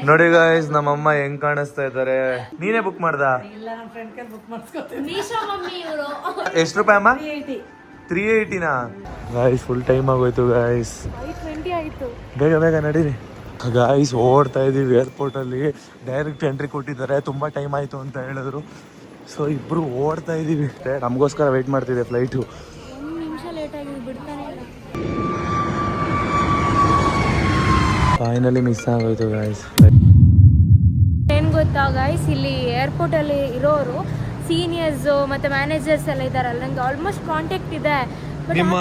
ನೋಡಿ ಗಾಯ್ಸ್ ನಮ್ಮಮ್ಮ ಹೆಂಗ್ ಕಾಣಿಸ್ತಾ ಇದ್ದಾರೆ. ನೀನೇ ಬುಕ್ ಮಾಡ್ದ? ಎಷ್ಟು ರೂಪಾಯಿ ಅಮ್ಮ? 380ನಾ? ಗಾಯ್ಸ್ ಫುಲ್ ಟೈಮ್ ಆಗೋಯ್ತು ಗಾಯ್ಸ್. ಬೇಗ ಬೇಗ ನಡೀರಿ ಗಾಯ್ಸ್. ಓಡ್ತಾ ಇದೀವಿ ಏರ್ಪೋರ್ಟ್ ಅಲ್ಲಿ. ಡೈರೆಕ್ಟ್ ಎಂಟ್ರಿ ಕೊಟ್ಟಿದ್ದಾರೆ. ತುಂಬಾ ಟೈಮ್ ಆಯ್ತು ಅಂತ ಹೇಳಿದ್ರು. ಸೊ ಇಬ್ರು ಓಡ್ತಾ ಇದೀವಿ. ನಮಗೋಸ್ಕರ ವೇಟ್ ಮಾಡ್ತಿದೆ ಫ್ಲೈಟು. ಫೈನಲಿ ಮಿಸ್ ಆಗೋಯ್ತು ಗಾಯ್ಸ್. ಏನ್ ಗೊತ್ತಾ ಗಾಯ್ಸ್, ಇಲ್ಲಿ ಏರ್ಪೋರ್ಟ್ ಅಲ್ಲಿ ಇರೋರು ಸೀನಿಯರ್ಸ್ ಮತ್ತೆ ಮ್ಯಾನೇಜರ್ಸ್ ಎಲ್ಲ ಇದಾರಲ್ಲ, ನಂಗೆ ಆಲ್ಮೋಸ್ಟ್ ಕಾಂಟ್ಯಾಕ್ಟ್ ಇದೆ. ನಿಮ್ಮ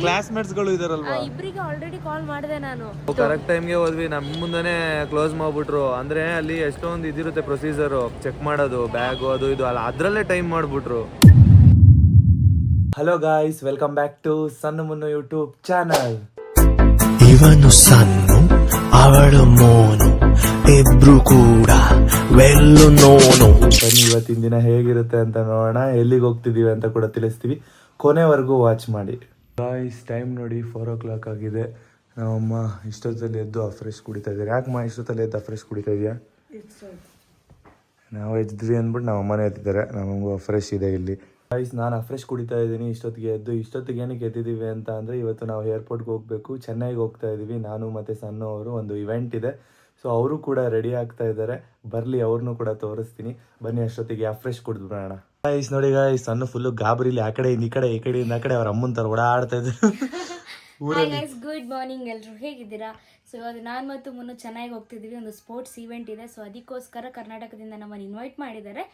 ಕ್ಲಾಸ್ಮೇಟ್ಸ್ ಗಳು ಇದಾರಲ್ವಾ, ಇಬ್ಬರಿಗೆ ಆಲ್ರೆಡಿ ಕಾಲ್ ಮಾಡಿದೆ ನಾನು. ಕರೆಕ್ಟ್ ಟೈಮ್ಗೆ ಹೋದ್ವಿ. ನಮ್ಮ ಮುಂದೆನೆ ಕ್ಲೋಸ್ ಮಾಡ್ಬಿಟ್ರು. ಅಂದ್ರೆ ಅಲ್ಲಿ ಎಷ್ಟೊಂದು ಇದಿರುತ್ತೆ ಪ್ರೊಸೀಜರ್, ಚೆಕ್ ಮಾಡೋದು ಬ್ಯಾಗು ಅದು ಇದು ಅಲ್ಲ, ಅದ್ರಲ್ಲೇ ಟೈಮ್ ಮಾಡ್ಬಿಟ್ರು. Hello guys, welcome back to ಸಣ್ಣ ಮುನ್ನು ಯೂಟ್ಯೂಬ್ ಚಾನಲ್. ಇವನು ಸಣ್ಣ, ಅವಳು ಮೋನು, ಇಬ್ರು ಕೂಡ ವೆಲ್ಲು ನೋನು. ಬನ್ನಿ ಇವತ್ತಿನ ದಿನ ಹೇಗಿರುತ್ತೆ ಅಂತ ನೋಡೋಣ. ಎಲ್ಲಿಗೆ ಹೋಗ್ತಿದೀವಿ ಅಂತ ಕೂಡ ತಿಳಿಸ್ತೀವಿ. ಕೊನೆವರೆಗೂ ವಾಚ್ ಮಾಡಿ ಗಾಯ್ಸ್. ಟೈಮ್ ನೋಡಿ 4 o'clock ಆಗಿದೆ. ನಮ್ಮಮ್ಮ ಇಷ್ಟೊತ್ತಲ್ಲಿ ಎದ್ದು ಅಫ್ರೆಶ್ ಕುಡಿತಾ ಇದ್ದಾರೆ. ಯಾಕಮ್ಮ ಇಷ್ಟೊತ್ತಲ್ಲಿ ಎದ್ದು ಅಫ್ರೆಶ್ ಕುಡಿತಾ ಇದೆಯಾ? ನಾವು ಎದ್ವಿ ಅಂದ್ಬಿಟ್ಟು ನಮ್ಮ ಅಮ್ಮನೇ ಎತ್ತಿದ್ದಾರೆ. ನಮಗೂ ಅಫ್ರೆಶ್ ಇದೆ ಇಲ್ಲಿ ಗಾಯ್ಸ್. ನಾನು ಅಫ್ರೆಶ್ ಕುಡಿತಾ ಇದ್ದೀನಿ ಇಷ್ಟೊತ್ತಿಗೆ ಎದ್ದು. ಇಷ್ಟೊತ್ತಿಗೆ ಏನಕ್ಕೆ ಎದ್ದಿದ್ದೀವಿ ಅಂತ ಅಂದರೆ, ಇವತ್ತು ನಾವು ಏರ್ಪೋರ್ಟ್ಗೆ ಹೋಗಬೇಕು. ಚೆನ್ನೈಗೆ ಹೋಗ್ತಾ ಇದ್ದೀವಿ. ನಾನು ಮತ್ತು ಸಣ್ಣ ಅವರು ಒಂದು ಇವೆಂಟ್ ಇದೆ. ಸೊ ಅವರು ಕೂಡ ರೆಡಿ ಆಗ್ತಾ ಇದ್ದಾರೆ. ಬರಲಿ, ಅವ್ರನ್ನೂ ಕೂಡ ತೋರಿಸ್ತೀನಿ. ಬನ್ನಿ ಅಷ್ಟೊತ್ತಿಗೆ ಅಫ್ರೆಶ್ ಕುಡಿದು ಬರೋಣ ಗಾಯ್ಸ್. ನೋಡಿ ಗಾಯ್ಸ್, ಸಣ್ಣ ಫುಲ್ಲು ಗಾಬರಿಲಿ ಆ ಕಡೆ ಈ ಕಡೆ ಈ ಕಡೆಯಿಂದ ಆ ಕಡೆ ಅವ್ರ ಅಮ್ಮನ ಥರ ಓಡಾಡ್ತಾ ಇದ್ರು. ಗುಡ್ ಮಾರ್ನಿಂಗ್ ಎಲ್ರು, ಹೇಗಿದ್ದೀರಾ? ಸೊ ಇವಾಗ ನಾನು ಮತ್ತು ಮುನ್ನು ಚೆನ್ನಾಗಿ ಹೋಗ್ತಿದ್ದೀವಿ. ಒಂದು ಸ್ಪೋರ್ಟ್ಸ್ ಇವೆಂಟ್ ಇದೆ. ಸೊ ಅದಕ್ಕೋಸ್ಕರ ಕರ್ನಾಟಕದಿಂದ ನಮ್ಮನ್ನು ಇನ್ವೈಟ್ ಮಾಡಿದ್ದಾರೆ.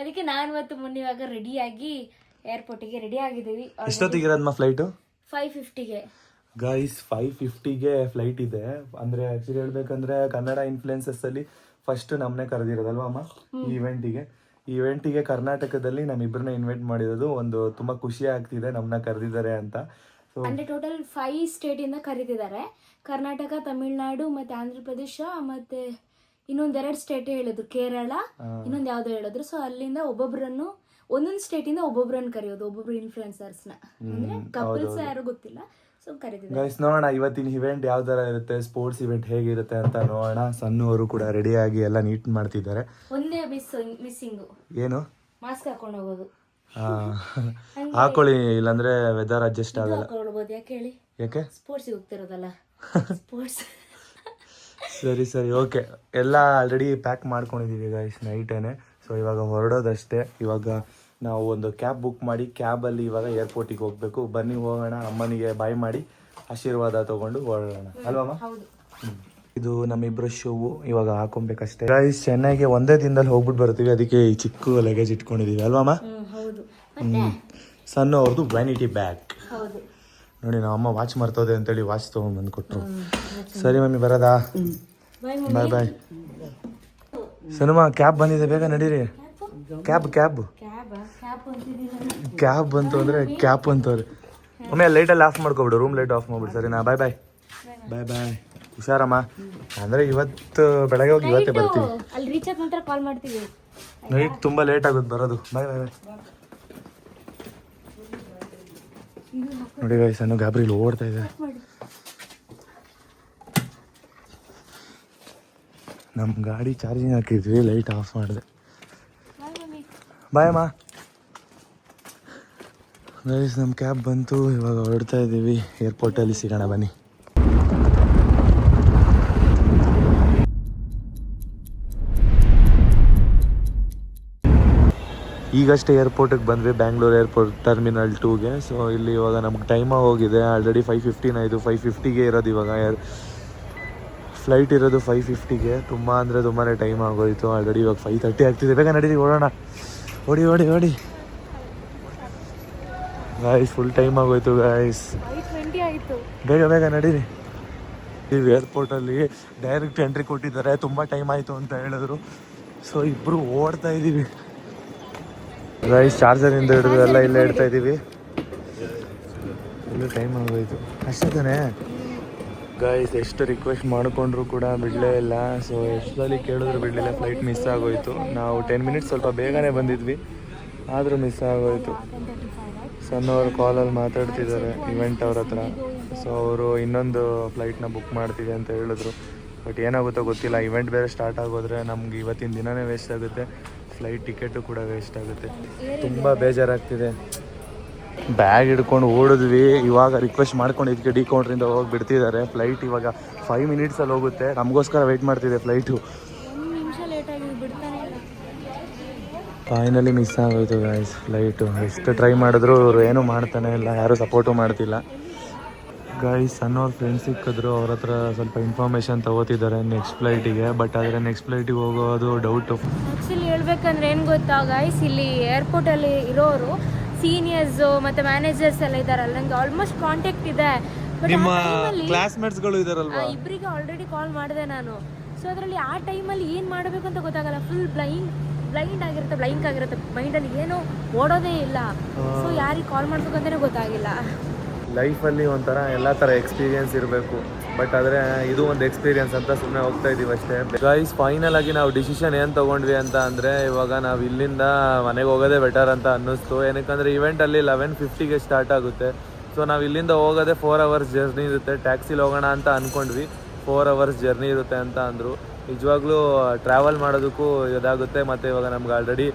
ಅದಕ್ಕೆ ನಾನು ಮತ್ತು ಮುನ್ನು ಇವಾಗ ರೆಡಿಯಾಗಿ ಏರ್ಪೋರ್ಟಿಗೆ ರೆಡಿ ಆಗಿದ್ದೀವಿ. ಎಷ್ಟೊತ್ತಿಗೆ ಇರೋದಮ್ಮ ಫ್ಲೈಟು? 5:50ಗೆ ಗಾಯ್ಸ್. 5:50ಗೆ ಫ್ಲೈಟ್ ಇದೆ. ಅಂದರೆ ಆ್ಯಕ್ಚುಲಿ ಹೇಳ್ಬೇಕಂದ್ರೆ ಕನ್ನಡ ಇನ್ಫ್ಲುಯೆನ್ಸಸ್ ಅಲ್ಲಿ ಫಸ್ಟ್ ನಮ್ಮನ್ನೇ ಕರೆದಿರೋದಲ್ವ ಅಮ್ಮ ಈ ಇವೆಂಟಿಗೆ ಕರ್ನಾಟಕದಲ್ಲಿ ನಮ್ಮಿಬ್ಬರನ್ನ ಇನ್ವೈಟ್ ಮಾಡಿರೋದು. ಒಂದು ತುಂಬ ಖುಷಿ ಆಗ್ತಿದೆ ನಮ್ಮನ್ನ ಕರೆದಿದ್ದಾರೆ ಅಂತ. ಸೊ ಅಂದರೆ ಟೋಟಲ್ 5 ಸ್ಟೇಟಿಂದ ಕರೀತಿದ್ದಾರೆ. ಕರ್ನಾಟಕ, ತಮಿಳ್ನಾಡು ಮತ್ತು ಆಂಧ್ರ ಪ್ರದೇಶ ಮತ್ತು ಇನ್ನೊಂದೆರಡು ಸ್ಟೇಟ್ ಹೇಳಿದ್ರು, ಕೇರಳ, ಇನ್ನೊಂದು ಯಾವುದೋ ಹೇಳಿದ್ರು. ಸೊ ಅಲ್ಲಿಂದ ಒಬ್ಬೊಬ್ಬರನ್ನು, ಒಂದೊಂದು ಸ್ಟೇಟಿಂದ ಒಬ್ಬೊಬ್ಬರನ್ನು ಕರೆಯೋದು, ಒಬ್ಬೊಬ್ರು ಇನ್ಫ್ಲುಯೆನ್ಸರ್ಸ್ನ, ಅಂದರೆ ಕಪಲ್ಸ್ ಯಾರು ಗೊತ್ತಿಲ್ಲ. ಸೊ ಕರೀತಿದ್ದಾರೆ ಗೈಸ್. ನೋಡೋಣ ಇವತ್ತಿನ ಇವೆಂಟ್ ಯಾವ ಥರ ಇರುತ್ತೆ, ಸ್ಪೋರ್ಟ್ಸ್ ಇವೆಂಟ್ ಹೇಗಿರುತ್ತೆ ಅಂತ ನೋಡೋಣ. ಸಣ್ಣವರು ಕೂಡ ರೆಡಿಯಾಗಿ ಎಲ್ಲ ನೀಟ್ ಮಾಡ್ತಿದ್ದಾರೆ. ಒಂದೇ ಮಿಸ್ಸಿಂಗು ಏನು? ಮಾಸ್ಕ್ ಹಾಕೊಂಡು ಹೋಗೋದು. ಹಾಕೊಳ್ಳಿ, ಇಲ್ಲಾಂದ್ರೆ ವೆದರ್ ಅಡ್ಜಸ್ಟ್ ಆಗಲ್ಲ. ಹಾಕೊಳ್ಬೋದು. ಯಾಕೆ ಹೇಳಿ? ಯಾಕೆ? ಸ್ಪೋರ್ಟ್ಸ್ ಹೋಗ್ತಿರೋದಲ್ಲ, ಸ್ಪೋರ್ಟ್ಸ್. ಸರಿ ಓಕೆ. ಎಲ್ಲ ಆಲ್ರೆಡಿ ಪ್ಯಾಕ್ ಮಾಡ್ಕೊಂಡಿದ್ದೀವಿ ಗೈಸ್ ನೈಟೇನೆ. ಸೊ ಇವಾಗ ಹೊರಡೋದಷ್ಟೇ. ಇವಾಗ ನಾವು ಒಂದು ಕ್ಯಾಬ್ ಬುಕ್ ಮಾಡಿ ಕ್ಯಾಬಲ್ಲಿ ಇವಾಗ ಏರ್ಪೋರ್ಟಿಗೆ ಹೋಗಬೇಕು. ಬನ್ನಿ ಹೋಗೋಣ. ಅಮ್ಮನಿಗೆ ಬಾಯ್ ಮಾಡಿ ಆಶೀರ್ವಾದ ತೊಗೊಂಡು ಹೊರಡೋಣ ಅಲ್ವಮ್ಮ? ಇದು ನಮ್ಮಿಬ್ಬರು ಶೂ ಇವಾಗ ಹಾಕೊಬೇಕಷ್ಟೇ ಗೈಸ್. ಚೆನ್ನೈಗೆ ಒಂದೇ ದಿನದಲ್ಲಿ ಹೋಗ್ಬಿಟ್ಟು ಬರ್ತೀವಿ. ಅದಕ್ಕೆ ಈ ಚಿಕ್ಕ ಲಗೇಜ್ ಇಟ್ಕೊಂಡಿದ್ದೀವಿ ಅಲ್ವಮ್ಮ? ಸಣ್ಣ ಅವ್ರದ್ದು ವ್ಯಾನಿಟಿ ಬ್ಯಾಗ್. ನೋಡಿ ನಮ್ಮ ಅಮ್ಮ ವಾಚ್ ಮರ್ತೋದೆ ಅಂತೇಳಿ ವಾಚ್ ತೊಗೊಂಡ್ಬಂದು ಕೊಟ್ಟರು. ಸರಿ ಮಮ್ಮಿ, ಬರೋದಾ? ಬಾಯ್ ಬಾಯ್. ಸನಮ್ಮ ಕ್ಯಾಬ್ ಬಂದಿದೆ, ಬೇಗ ನಡೀರಿ. ಕ್ಯಾಬ್ ಬಂತು ಅಂದರೆ ಕ್ಯಾಬ್ ಅಂತವ್ರಿ. ಒಮ್ಮೆ ಲೈಟಲ್ಲಿ ಆಫ್ ಮಾಡ್ಕೊಬಿಡು, ರೂಮ್ ಲೈಟ್ ಆಫ್ ಮಾಡ್ಬಿಡು. ಸರಿನಾ? ಬಾಯ್ ಬಾಯ್. ಹುಷಾರಮ್ಮ. ಅಂದರೆ ಇವತ್ತು ಬೆಳಗ್ಗೆ ಹೋಗಿ ಇವತ್ತೇ ಬರ್ತೀವಿ. ಅಲ್ಲಿ ರೀಚ್ ಆದ ನಂತರ ಕಾಲ್ ಮಾಡ್ತೀವಿ. ಈಗ ತುಂಬ ಲೇಟ್ ಆಗುತ್ತೆ ಬರೋದು. ಬಾಯ್ ಬಾಯ್ ಬಾಯ್. ನೋಡಿ ಗೈಸ್, ಸಣ್ಣ ಗಾಬರಿಲಿ ಓಡ್ತಾ ಇದೆ. ನಮ್ಮ ಗಾಡಿ ಚಾರ್ಜಿಂಗ್ ಹಾಕಿದ್ವಿ, ಲೈಟ್ ಆಫ್ ಮಾಡಿದೆ. ಬಾಯ್ ಅಮ್ಮ. ಗೈಸ್ ನಮ್ಮ ಕ್ಯಾಬ್ ಬಂತು. ಇವಾಗ ಹೊರಡ್ತಾ ಇದ್ದೀವಿ. ಏರ್ಪೋರ್ಟಲ್ಲಿ ಸಿಗೋಣ ಬನ್ನಿ. ಈಗಷ್ಟೇ ಏರ್ಪೋರ್ಟಿಗೆ ಬಂದ್ವಿ, ಬ್ಯಾಂಗ್ಳೂರ್ ಏರ್ಪೋರ್ಟ್ ಟರ್ಮಿನಲ್ 2ಗೆ. ಸೊ ಇಲ್ಲಿ ಇವಾಗ ನಮ್ಗೆ ಟೈಮ ಹೋಗಿದೆ. ಆಲ್ರೆಡಿ 5:15 ಆಯಿತು. 5:50ಗೆ ಇರೋದು ಇವಾಗ. ಫ್ಲೈಟ್ ಇರೋದು 5:50ಗೆ. ತುಂಬ ಅಂದರೆ ತುಂಬಾ ಟೈಮ್ ಆಗೋಯಿತು. ಆಲ್ರೆಡಿ ಇವಾಗ 5:30 ಆಗ್ತಿದೆ. ಬೇಗ ನಡೀರಿ, ಓಡೋಣ. ಓಡಿ ಗಾಯ್ಸ್. ಫುಲ್ ಟೈಮ್ ಆಗೋಯ್ತು ಗಾಯ್ಸ್. 5:20 ಆಯಿತು. ಬೇಗ ನಡೀರಿ. ಈ ಏರ್ಪೋರ್ಟಲ್ಲಿ ಡೈರೆಕ್ಟ್ ಎಂಟ್ರಿ ಕೊಟ್ಟಿದ್ದಾರೆ. ತುಂಬ ಟೈಮ್ ಆಯಿತು ಅಂತ ಹೇಳಿದ್ರು. ಸೊ ಇಬ್ಬರು ಓಡ್ತಾ ಇದ್ದೀವಿ ಗೈಸ್. ಚಾರ್ಜರಿಂದ ಹಿಡಿದು ಎಲ್ಲ ಇಲ್ಲೇ ಇಡ್ತಾ ಇದ್ದೀವಿ. ಇಲ್ಲೂ ಟೈಮ್ ಆಗೋಯ್ತು ಅಷ್ಟೇ ತಾನೇ ಗೈಸ್. ಎಷ್ಟು ರಿಕ್ವೆಸ್ಟ್ ಮಾಡಿಕೊಂಡ್ರು ಕೂಡ ಬಿಡಲೇ ಇಲ್ಲ. ಸೊ ಎಷ್ಟರಲ್ಲಿ ಕೇಳಿದ್ರು ಬಿಡಲಿಲ್ಲ. ಫ್ಲೈಟ್ ಮಿಸ್ ಆಗೋಯಿತು. ನಾವು 10 ಮಿನಿಟ್ಸ್ ಸ್ವಲ್ಪ ಬೇಗನೆ ಬಂದಿದ್ವಿ, ಆದರೂ ಮಿಸ್ ಆಗೋಯಿತು. ಸಣ್ಣವರು ಕಾಲಲ್ಲಿ ಮಾತಾಡ್ತಿದ್ದಾರೆ ಇವೆಂಟ್ ಅವ್ರ ಹತ್ರ. ಸೊ ಅವರು ಇನ್ನೊಂದು ಫ್ಲೈಟ್ನ ಬುಕ್ ಮಾಡ್ತೀವಿ ಅಂತ ಹೇಳಿದ್ರು. ಬಟ್ ಏನಾಗುತ್ತೋ ಗೊತ್ತಿಲ್ಲ. ಇವೆಂಟ್ ಬೇರೆ ಸ್ಟಾರ್ಟ್ ಆಗೋದ್ರೆ ನಮ್ಗೆ ಇವತ್ತಿನ ದಿನನೇ ವೇಸ್ಟ್ ಆಗುತ್ತೆ, ಫ್ಲೈಟ್ ಟಿಕೆಟು ಕೂಡ ವೇಸ್ಟ್ ಆಗುತ್ತೆ. ತುಂಬ ಬೇಜಾರಾಗ್ತಿದೆ. ಬ್ಯಾಗ್ ಹಿಡ್ಕೊಂಡು ಓಡಿದ್ವಿ, ಇವಾಗ ರಿಕ್ವೆಸ್ಟ್ ಮಾಡ್ಕೊಂಡು ಇದಕ್ಕೆ ಡಿ ಕೌಂಟ್ರಿಂದ ಹೋಗಿ ಬಿಡ್ತಿದ್ದಾರೆ. ಫ್ಲೈಟ್ ಇವಾಗ 5 ಮಿನಿಟ್ಸಲ್ಲಿ ಹೋಗುತ್ತೆ, ನಮಗೋಸ್ಕರ ವೆಯ್ಟ್ ಮಾಡ್ತಿದೆ ಫ್ಲೈಟು. ಫೈನಲಿ ಮಿಸ್ ಆಗೋಯ್ತು ಗೈಸ್ ಫ್ಲೈಟು. ಎಷ್ಟು ಟ್ರೈ ಮಾಡಿದ್ರು ಇವರು ಏನೂ ಮಾಡ್ತಾನೆ ಇಲ್ಲ, ಯಾರೂ ಸಪೋರ್ಟು ಮಾಡ್ತಿಲ್ಲ ಗೈಸ್. ಸಣ್ಣವ್ರ ಫ್ರೆಂಡ್ಸ್ ಸಿಕ್ಕಿದ್ರು, ಅವ್ರ ಹತ್ರ ಸ್ವಲ್ಪ ಇನ್ಫಾರ್ಮೇಷನ್ ತಗೋತಿದ್ದಾರೆ ನೆಕ್ಸ್ಟ್ ಫ್ಲೈಟಿಗೆ. ಬಟ್ ಆದರೆ ನೆಕ್ಸ್ಟ್ ಫ್ಲೈಟಿಗೆ ಹೋಗೋದು ಡೌಟು. ಆ್ಯಕ್ಚುಲಿ ಹೇಳ್ಬೇಕಂದ್ರೆ ಏನು ಗೊತ್ತಾ ಗೈಸ್, ಇಲ್ಲಿ ಏರ್ಪೋರ್ಟಲ್ಲಿ ಇರೋರು ಸೀನಿಯರ್ಸು ಮತ್ತು ಮ್ಯಾನೇಜರ್ಸ್ ಎಲ್ಲ ಇದ್ದಾರಲ್ಲ, ನನಗೆ ಆಲ್ಮೋಸ್ಟ್ ಕಾಂಟ್ಯಾಕ್ಟ್ ಇದೆ. ನಿಮ್ಮ ಕ್ಲಾಸ್ಮೇಟ್ಸ್ಗಳು ಇದಾರಲ್ವಾ, ಇಬ್ಬರಿಗೆ ಆಲ್ರೆಡಿ ಕಾಲ್ ಮಾಡಿದೆ ನಾನು. ಸೊ ಅದರಲ್ಲಿ ಆ ಟೈಮಲ್ಲಿ ಏನು ಮಾಡಬೇಕು ಅಂತ ಗೊತ್ತಾಗಲ್ಲ, ಫುಲ್ ಬ್ಲೈಂಕ್ ಆಗಿರುತ್ತೆ ಮೈಂಡಲ್ಲಿ, ಏನೋ ಓಡೋದೇ ಇಲ್ಲ. ಸೊ ಯಾರಿಗೆ ಕಾಲ್ ಮಾಡಬೇಕು ಅಂತಲೇ ಗೊತ್ತಾಗಿಲ್ಲ. ಲೈಫಲ್ಲಿ ಒಂಥರ ಎಲ್ಲ ಥರ ಎಕ್ಸ್ಪೀರಿಯೆನ್ಸ್ ಇರಬೇಕು, ಬಟ್ ಆದರೆ ಇದು ಒಂದು ಎಕ್ಸ್ಪೀರಿಯೆನ್ಸ್ ಅಂತ ಸುಮ್ಮನೆ ಹೋಗ್ತಾ ಇದ್ದೀವಿ ಅಷ್ಟೇ ಗೈಸ್. ಫೈನಲ್ ಆಗಿ ನಾವು ಡಿಸಿಷನ್ ಏನು ತೊಗೊಂಡ್ವಿ ಅಂತ ಅಂದರೆ, ಇವಾಗ ನಾವು ಇಲ್ಲಿಂದ ಮನೆಗೆ ಹೋಗೋದೇ ಬೆಟರ್ ಅಂತ ಅನ್ನಿಸ್ತು. ಏನಕ್ಕಂದರೆ ಇವೆಂಟಲ್ಲಿ 11:50ಗೆ ಸ್ಟಾರ್ಟ್ ಆಗುತ್ತೆ. ಸೊ ನಾವು ಇಲ್ಲಿಂದ ಹೋಗೋದೇ 4 ಅವರ್ಸ್ ಜರ್ನಿ ಇರುತ್ತೆ. ಟ್ಯಾಕ್ಸಿಲಿ ಹೋಗೋಣ ಅಂತ ಅಂದ್ಕೊಂಡ್ವಿ, 4 ಅವರ್ಸ್ ಜರ್ನಿ ಇರುತ್ತೆ ಅಂತ ಅಂದರು. ನಿಜವಾಗ್ಲೂ ಟ್ರಾವೆಲ್ ಮಾಡೋದಕ್ಕೂ ಇದಾಗುತ್ತೆ. ಮತ್ತು ಇವಾಗ ನಮ್ಗೆ ಆಲ್ರೆಡಿ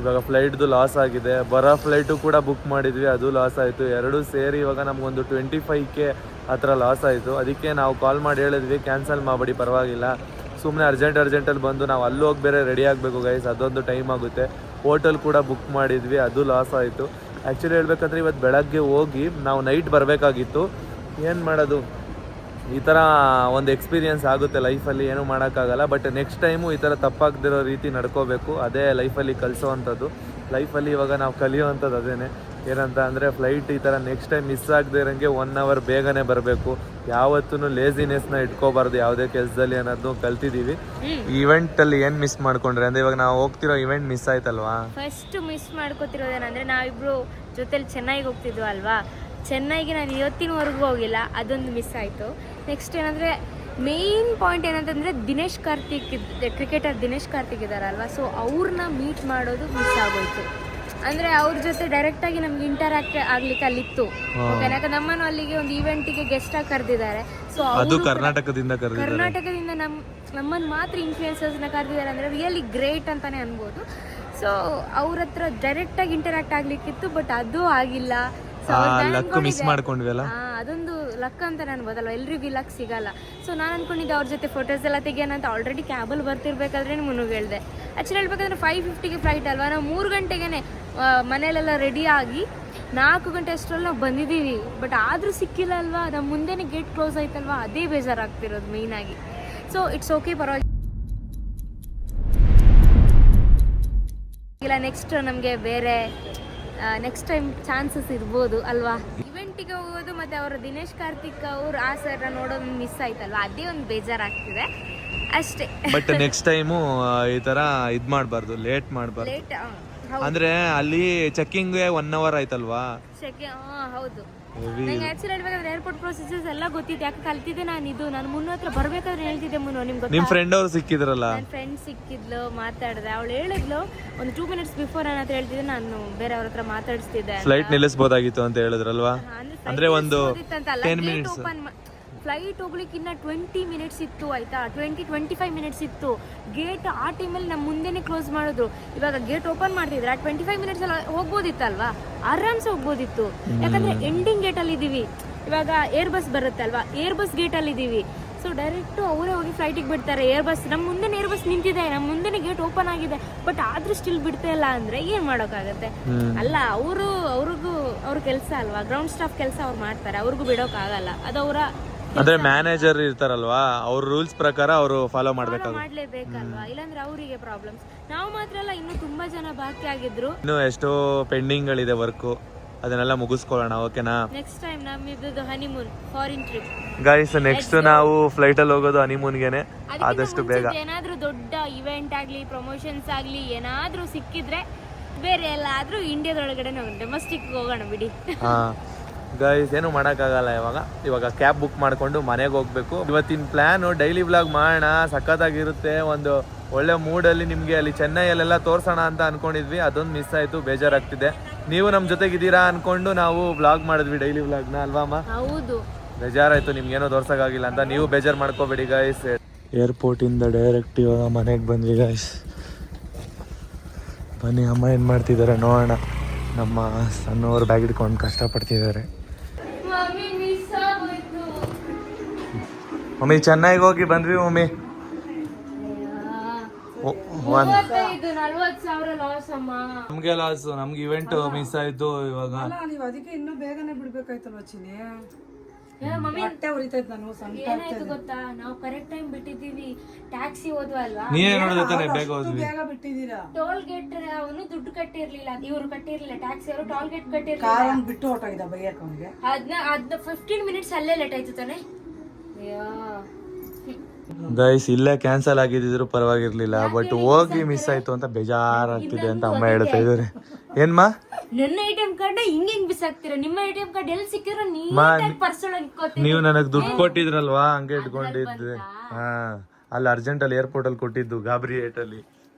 ಇವಾಗ ಫ್ಲೈಟ್ದು ಲಾಸ್ ಆಗಿದೆ, ಬರೋ ಫ್ಲೈಟು ಕೂಡ ಬುಕ್ ಮಾಡಿದ್ವಿ, ಅದು ಲಾಸ್ ಆಯಿತು. ಎರಡೂ ಸೇರಿ ಇವಾಗ ನಮಗೊಂದು 25K ಆ ಥರ ಲಾಸ್ ಆಯಿತು. ಅದಕ್ಕೆ ನಾವು ಕಾಲ್ ಮಾಡಿ ಹೇಳಿದ್ವಿ, ಕ್ಯಾನ್ಸಲ್ ಮಾಡಬೇಡಿ ಪರವಾಗಿಲ್ಲ, ಸುಮ್ಮನೆ ಅರ್ಜೆಂಟಲ್ಲಿ ಬಂದು ನಾವು ಅಲ್ಲಿ ಹೋಗಿ ಬೇರೆ ರೆಡಿ ಆಗಬೇಕು ಗೈಸ್, ಅದೊಂದು ಟೈಮ್ ಆಗುತ್ತೆ. ಹೋಟೆಲ್ ಕೂಡ ಬುಕ್ ಮಾಡಿದ್ವಿ, ಅದು ಲಾಸ್ ಆಯಿತು. ಆ್ಯಕ್ಚುಲಿ ಹೇಳ್ಬೇಕಂದ್ರೆ ಇವತ್ತು ಬೆಳಗ್ಗೆ ಹೋಗಿ ನಾವು ನೈಟ್ ಬರಬೇಕಾಗಿತ್ತು. ಏನು ಮಾಡೋದು, ಈ ಥರ ಒಂದು ಎಕ್ಸ್ಪೀರಿಯೆನ್ಸ್ ಆಗುತ್ತೆ ಲೈಫಲ್ಲಿ, ಏನೂ ಮಾಡೋಕ್ಕಾಗಲ್ಲ. ಬಟ್ ನೆಕ್ಸ್ಟ್ ಟೈಮು ಈ ಥರ ತಪ್ಪಾಗದಿರೋ ರೀತಿ ನಡ್ಕೋಬೇಕು, ಅದೇ ಲೈಫಲ್ಲಿ ಕಲಿಸೋವಂಥದ್ದು. ಲೈಫಲ್ಲಿ ಇವಾಗ ನಾವು ಕಲಿಯೋವಂಥದ್ದು ಅದೇನೆ. ಏನಂತ ಅಂದರೆ ಫ್ಲೈಟ್ ಈ ಥರ ನೆಕ್ಸ್ಟ್ ಟೈಮ್ ಮಿಸ್ ಆಗದೆ ಇರೋಂಗೆ 1 ಅವರ್ ಬೇಗನೆ ಬರಬೇಕು. ಯಾವತ್ತೂ ಲೇಸಿನೆಸ್ನ ಇಟ್ಕೋಬಾರ್ದು ಯಾವುದೇ ಕೆಲಸದಲ್ಲಿ ಅನ್ನೋದು ಕಲ್ತಿದ್ದೀವಿ. ಇವೆಂಟಲ್ಲಿ ಏನು ಮಿಸ್ ಮಾಡ್ಕೊಂಡ್ರೆ ಅಂದರೆ, ಇವಾಗ ನಾವು ಹೋಗ್ತಿರೋ ಇವೆಂಟ್ ಮಿಸ್ ಆಯ್ತಲ್ವಾ. ಫಸ್ಟ್ ಮಿಸ್ ಮಾಡ್ಕೋತಿರೋದೇನಂದರೆ, ನಾವಿಬ್ಬರು ಜೊತೆಲಿ ಚೆನ್ನೈಗೆ ಹೋಗ್ತಿದ್ವು ಅಲ್ವಾ. ಚೆನ್ನೈಗೆ ನಾನು ಇವತ್ತಿನವರೆಗೂ ಹೋಗಿಲ್ಲ, ಅದೊಂದು ಮಿಸ್ ಆಯಿತು. ನೆಕ್ಸ್ಟ್ ಏನಂದರೆ, ಮೇಯ್ನ್ ಪಾಯಿಂಟ್ ಏನಂತಂದರೆ ದಿನೇಶ್ ಕಾರ್ತಿಕ್, ಕ್ರಿಕೆಟರ್ ದಿನೇಶ್ ಕಾರ್ತಿಕ್ ಇದ್ದಾರಲ್ವ, ಸೊ ಅವ್ರನ್ನ ಮೀಟ್ ಮಾಡೋದು ಮಿಸ್ ಆಗೋಯ್ತು. ಅಂದರೆ ಅವ್ರ ಜೊತೆ ಡೈರೆಕ್ಟಾಗಿ ನಮ್ಗೆ ಇಂಟರಾಕ್ಟ್ ಆಗ್ಲಿಕ್ಕೆ ಅಲ್ಲಿತ್ತು. ಓಕೆ, ಯಾಕಂದ್ರೆ ನಮ್ಮನ್ನು ಅಲ್ಲಿಗೆ ಒಂದು ಈವೆಂಟಿಗೆ ಗೆಸ್ಟಾಗಿ ಕರೆದಿದ್ದಾರೆ. ಸೊ ಅದು ಕರ್ನಾಟಕದಿಂದ ನಮ್ಮನ್ನು ಮಾತ್ರ ಇನ್ಫ್ಲೂಯೆನ್ಸರ್ಸ್ನ ಕರೆದಿದ್ದಾರೆ ಅಂದರೆ ರಿಯಲಿ ಗ್ರೇಟ್ ಅಂತಲೇ ಅನ್ಬೋದು. ಸೊ ಅವ್ರ ಹತ್ರ ಡೈರೆಕ್ಟಾಗಿ ಇಂಟರಾಕ್ಟ್ ಆಗಲಿಕ್ಕಿತ್ತು, ಬಟ್ ಅದು ಆಗಿಲ್ಲ. ಮಿಸ್ ಮಾಡ್ಕೊಂಡ್ವಲ್ಲ, ಅದೊಂದು ಲಕ್ ಅಂತ ಅನ್ಬೋದಲ್ವ, ಎಲ್ರಿಗೂ ಲಕ್ ಸಿಗಲ್ಲ. ಸೊ ನಾನು ಅನ್ಕೊಂಡಿದ್ದೆ ಅವ್ರ ಜೊತೆ ಫೋಟೋಸ್ ಎಲ್ಲ ತೆಗಿಯೋಣ ಅಂತ. ಆಲ್ರೆಡಿ ಕ್ಯಾಬಲ್ಲಿ ಬರ್ತಿರ್ಬೇಕಾದ್ರೆ ಮುನ್ನುಗೆ ಹೇಳಿದೆ. ಆ್ಯಕ್ಚುಲಿ ಹೇಳ್ಬೇಕಂದ್ರೆ 5:50ಗೆ ಫ್ಲೈಟ್ ಅಲ್ವಾ, ನಾವು 3 ಗಂಟೆಗೆ ಮನೇಲೆಲ್ಲ ರೆಡಿ ಆಗಿ 4 ಗಂಟೆ ಅಷ್ಟರಲ್ಲಿ ನಾವು ಬಂದಿದ್ದೀವಿ. ಬಟ್ ಆದರೂ ಸಿಕ್ಕಿಲ್ಲ ಅಲ್ವಾ, ನಮ್ಮ ಮುಂದೆನೇ ಗೇಟ್ ಕ್ಲೋಸ್ ಆಯ್ತಲ್ವಾ, ಅದೇ ಬೇಜಾರಾಗ್ತಿರೋದು ಮೇಯ್ನಾಗಿ. ಸೊ ಇಟ್ಸ್ ಓಕೆ, ಪರವಾಗಿಲ್ಲ. ನೆಕ್ಸ್ಟ್ ನಮಗೆ ಬೇರೆ ನೆಕ್ಸ್ಟ್ ಟೈಮ್ ಚಾನ್ಸಸ್ ಇರ್ಬೋದು ಅಲ್ವಾ. ಇವೆಂಟಿಗೆ ಹೋಗೋದು ಮತ್ತು ಅವರ ದಿನೇಶ್ ಕಾರ್ತಿಕ್ ಅವ್ರು ಆ ಸರ್ ನೋಡೋದು ಮಿಸ್ ಆಯ್ತಲ್ವಾ, ಅದೇ ಒಂದು ಬೇಜಾರಾಗ್ತಿದೆ ಅಷ್ಟೇ. ಬಟ್ ನೆಕ್ಸ್ಟ್ ಟೈಮು ಈ ಥರ ಇದು ಮಾಡಬಾರ್ದು, ಲೇಟ್ ಮಾಡಬಾರ್ದು. ಲೇಟ್ ಅಂದರೆ ಅಲ್ಲಿ ಚೆಕ್ಕಿಂಗ್ಗೆ 1 ಅವರ್ ಆಯ್ತಲ್ವಾ. ಹೌದು. ನಂಗೆ ಆ್ಯಕ್ಚುಲಿ ಹೇಳ್ಬೇಕಾದ್ರೆ ಏರ್ಪೋರ್ಟ್ ಪ್ರೊಸೀಜರ್ಸ್ ಎಲ್ಲ ಗೊತ್ತಿತ್ತು, ಯಾಕೆ ಕಲ್ತಿದ್ದೆ ನಾನು ಮುನ್ನ ಹತ್ರ ಬರ್ಬೇಕಾದ್ರೆ ಹೇಳ್ತಿದ್ದೆ. ನಿಮ್ಗೆ ನಿಮ್ಮ ಫ್ರೆಂಡ್ ಅವ್ರು ಸಿಕ್ಕಿದ್ರಲ್ಲ, ನನ್ನ ಫ್ರೆಂಡ್ ಸಿಕ್ಕಿದ್ಲು, ಮಾತಾಡಿದೆ. ಅವಳು ಹೇಳಿದ್ಲು ಒಂದು 2 minutes ಬಿಫೋರ್ ನನ್ನ ಹತ್ರ ಹೇಳ್ತಿದ್ದೆ, ನಾನು ಬೇರೆ ಅವ್ರ ಹತ್ರ ಮಾತಾಡಿಸ್ತಿದ್ದೆ. ಫ್ಲೈಟ್ ನಿಲ್ಲಿಸ್ಬೋದಾಗಿತ್ತು ಅಂತ ಹೇಳಿದ್ರಲ್ವಾ. ಅಂದ್ರೆ ಒಂದು 10 minutes ಫ್ಲೈಟ್ ಹೋಗ್ಲಿಕ್ಕೆ ಇನ್ನ 20 minutes ಇತ್ತು ಆಯ್ತಾ, 20-25 minutes ಇತ್ತು. ಗೇಟ್ ಆ ಟೈಮಲ್ಲಿ ನಮ್ಮ ಮುಂದೆನೆ ಕ್ಲೋಸ್ ಮಾಡಿದ್ರು. ಇವಾಗ ಗೇಟ್ ಓಪನ್ ಮಾಡ್ತಿದ್ರೆ ಆ 25 minutes ಅಲ್ಲಿ ಹೋಗ್ಬೋದಿತ್ತಲ್ವಾ, ಆರಾಮ್ಸೆ ಹೋಗ್ಬೋದಿತ್ತು. ಯಾಕಂದ್ರೆ ಎಂಡಿಂಗ್ ಗೇಟಲ್ಲಿ ಇದ್ದೀವಿ, ಇವಾಗ ಏರ್ ಬಸ್ ಬರುತ್ತಲ್ವಾ, ಏರ್ ಬಸ್ ಗೇಟಲ್ಲಿ ಇದ್ದೀವಿ. ಸೊ ಡೈರೆಕ್ಟು ಅವರೇ ಹೋಗಿ ಫ್ಲೈಟಿಗೆ ಬಿಡ್ತಾರೆ. ಏರ್ ಬಸ್ ನಮ್ಮ ಮುಂದೆನೇ ಏರ್ ಬಸ್ ನಿಂತಿದೆ, ನಮ್ಮ ಮುಂದೆನೇ ಗೇಟ್ ಓಪನ್ ಆಗಿದೆ, ಬಟ್ ಆದ್ರೂ ಸ್ಟಿಲ್ ಬಿಡ್ತಾ ಇಲ್ಲ ಅಂದರೆ ಏನು ಮಾಡೋಕ್ಕಾಗತ್ತೆ. ಅಲ್ಲ, ಅವ್ರ ಕೆಲಸ ಅಲ್ವಾ, ಗ್ರೌಂಡ್ ಸ್ಟಾಫ್ ಕೆಲಸ ಅವ್ರು ಮಾಡ್ತಾರೆ, ಅವ್ರಿಗೂ ಬಿಡೋಕ್ಕಾಗಲ್ಲ, ಅದು ಅವರ ಅಂದ್ರೆ ಮ್ಯಾನೇಜರ್ ಇರ್ತಾರಲ್ವಾ, ಅವ್ರ ರೂಲ್ಸ್ ಪ್ರಕಾರ ಅವರು ಫಾಲೋ ಮಾಡ್ಲೇಬೇಕಲ್ವಾ, ಇಲ್ಲಾಂದ್ರೆ ಅವರಿಗೆ ಪ್ರಾಬ್ಲಮ್ಸ್. ನಾವು ಮಾತ್ರ ಅಲ್ಲ, ಇನ್ನೂ ತುಂಬಾ ಜನ ಬಾಕಿ ಆಗಿದ್ರು. ಇನ್ನು ಎಷ್ಟೋ ಪೆಂಡಿಂಗ್ ಗಳಿದೆ ವರ್ಕು, ಅದನ್ನೆಲ್ಲ ಮುಗಿಸ್ಕೊಳ್ಳೋಣ. ಓಕೆನಾ, ನೆಕ್ಸ್ಟ್ ಟೈಮ್ ನಮ್ಮಿದ್ದು honeymoon foreign trip guys. Next ನಾವು ಫ್ಲೈಟ್ ಅಲ್ಲಿ ಹೋಗೋದು ಹನಿಮೂನ್ಗೆನೆ, ಆದಷ್ಟು ಬೇಗ. ಏನಾದ್ರೂ ದೊಡ್ಡ ಇವೆಂಟ್ ಆಗ್ಲಿ, ಪ್ರಮೋಷನ್ಸ್ ಆಗ್ಲಿ ಏನಾದ್ರೂ ಸಿಕ್ಕಿದ್ರೆ ಬೇರೆ ಎಲ್ಲಾದ್ರೂ ಇಂಡಿಯಾದೊಳಗಡೆ ಡೊಮೆಸ್ಟಿಕ್ ಹೋಗೋಣ ಬಿಡಿ. ಗೈಸ್, ಏನು ಮಾಡೋಕ್ಕಾಗಲ್ಲ. ಇವಾಗ ಕ್ಯಾಬ್ ಬುಕ್ ಮಾಡಿಕೊಂಡು ಮನೆಗೆ ಹೋಗ್ಬೇಕು. ಇವತ್ತಿನ ಪ್ಲ್ಯಾನು ಡೈಲಿ ವ್ಲಾಗ್ ಮಾಡೋಣ, ಸಖತ್ತಾಗಿರುತ್ತೆ. ಒಂದು ಒಳ್ಳೆ ಮೂಡಲ್ಲಿ ನಿಮಗೆ ಅಲ್ಲಿ ಚೆನ್ನೈಯಲ್ಲೆಲ್ಲ ತೋರಿಸೋಣ ಅಂತ ಅನ್ಕೊಂಡಿದ್ವಿ, ಅದೊಂದು ಮಿಸ್ ಆಯಿತು, ಬೇಜಾರಾಗ್ತಿದೆ. ನೀವು ನಮ್ಮ ಜೊತೆಗಿದ್ದೀರಾ ಅನ್ಕೊಂಡು ನಾವು ವ್ಲಾಗ್ ಮಾಡಿದ್ವಿ, ಡೈಲಿ ವ್ಲಾಗ್ನ ಅಲ್ವಾ ಅಮ್ಮ. ಹೌದು, ಬೇಜಾರಾಯಿತು ನಿಮ್ಗೇನೋ ತೋರ್ಸೋಕ್ಕಾಗಿಲ್ಲ ಅಂತ. ನೀವು ಬೇಜಾರು ಮಾಡ್ಕೋಬೇಡಿ ಗೈಸ್. ಏರ್ಪೋರ್ಟಿಂದ ಡೈರೆಕ್ಟ್ ಇವಾಗ ಮನೆಗೆ ಬಂದ್ವಿ ಗಾಯ್ಸ್. ಬನ್ನಿ ಅಮ್ಮ ಏನು ಮಾಡ್ತಿದ್ದಾರೆ ನೋಡೋಣ. ನಮ್ಮ ಸಣ್ಣವ್ರು ಬ್ಯಾಗ್ ಹಿಡ್ಕೊಂಡು ಕಷ್ಟಪಡ್ತಿದ್ದಾರೆ. ಮಮ್ಮಿ ಚೆನ್ನಾಗಿ ಹೋಗಿ ಬಂದ್ವಿ ಮಮ್ಮಿ. ನಮ್ಗೆ ಲಾಸ್, ನಮ್ಗೆ ಇವೆಂಟ್ ಮಿಸ್ ಆಯ್ತು. ಇವಾಗ ನೀವು ಅದಕ್ಕೆ ಇನ್ನೂ ಬೇಗನೆ ಬಿಡ್ಬೇಕಾಯ್ತಲ್ವ ಚಿನಿ. ಹೊಟ್ಟೆ ಉರಿತೈತೆ ನಾನು ಏನಾಯ್ತು ಗೊತ್ತಾ, ನಾವು ಕರೆಕ್ಟ್ ಟೈಮ್ ಬಿಟ್ಟಿದ್ದೀವಿ. ಟ್ಯಾಕ್ಸಿ ಹೋದ್ವಲ್ವಾ, ನೀವೇ ನೋಡಿದ್ರೆ ಬೇಗ ಹೋದ್ವಿ. ಬೇಗ ಬಿಟ್ಟಿದ್ದೀರಾ. ಟೋಲ್ ಗೇಟ್ ಅವನು ದುಡ್ಡು ಕಟ್ಟಿರ್ಲಿಲ್ಲ, ಇವ್ರು ಕಟ್ಟಿರ್ಲಿಲ್ಲ, ಟ್ಯಾಕ್ಸಿ ಅವರು ಟೋಲ್ ಗೇಟ್ ಕಟ್ಟಿರ್ಲಿಲ್ಲ. ಕಾರನ್ನ ಬಿಟ್ಟು ಹೊಟ್ಟೋಗಿದ್ದ ಬೈಯಕ್ ಅವ್ನಿಗೆ. ಅದ್ನ 15 ಮಿನಿಟ್ಸ್ ಅಲ್ಲೇ ಲೇಟ್ ಆಯ್ತು ತಾನೆ. ಗೈಸ್ ಇಲ್ಲೇ ಕ್ಯಾನ್ಸಲ್ ಆಗಿದ್ರು ಪರವಾಗಿರ್ಲಿಲ್ಲ, ಬಟ್ ಹೋಗಿ ಮಿಸ್ ಆಯ್ತು ಅಂತ ಬೇಜಾರಾಗ್ತಿದೆ ಅಂತ ಅಮ್ಮ ಹೇಳ್ತಾ ಇದಾರೆ. ಏನ್ಮಾ ನನ್ನ ATM ಕಾರ್ಡ್ ಹಿಂಗ್ ಬಿಸಾಕ್ತೀರಾ? ನಿಮ್ಮ ATM ಕಾರ್ಡ್ ಎಲ್ಲಿ ಸಿಕ್ಕಿರೋ ಪರ್ಸಲ್ ನೀವು ನನಗ್ ದುಡ್ಡು ಕೊಟ್ಟಿದ್ರಲ್ವಾ, ಹಂಗೆ ಇಟ್ಕೊಂಡಿದ್ದೆ. ಹಾ, ಅಲ್ಲಿ ಅರ್ಜೆಂಟ್ ಅಲ್ಲಿ ಏರ್ಪೋರ್ಟ್ ಅಲ್ಲಿ ಕೊಟ್ಟಿದ್ದು, ಗಾಬರಿ ಏಟ್ ಅಲ್ಲಿ.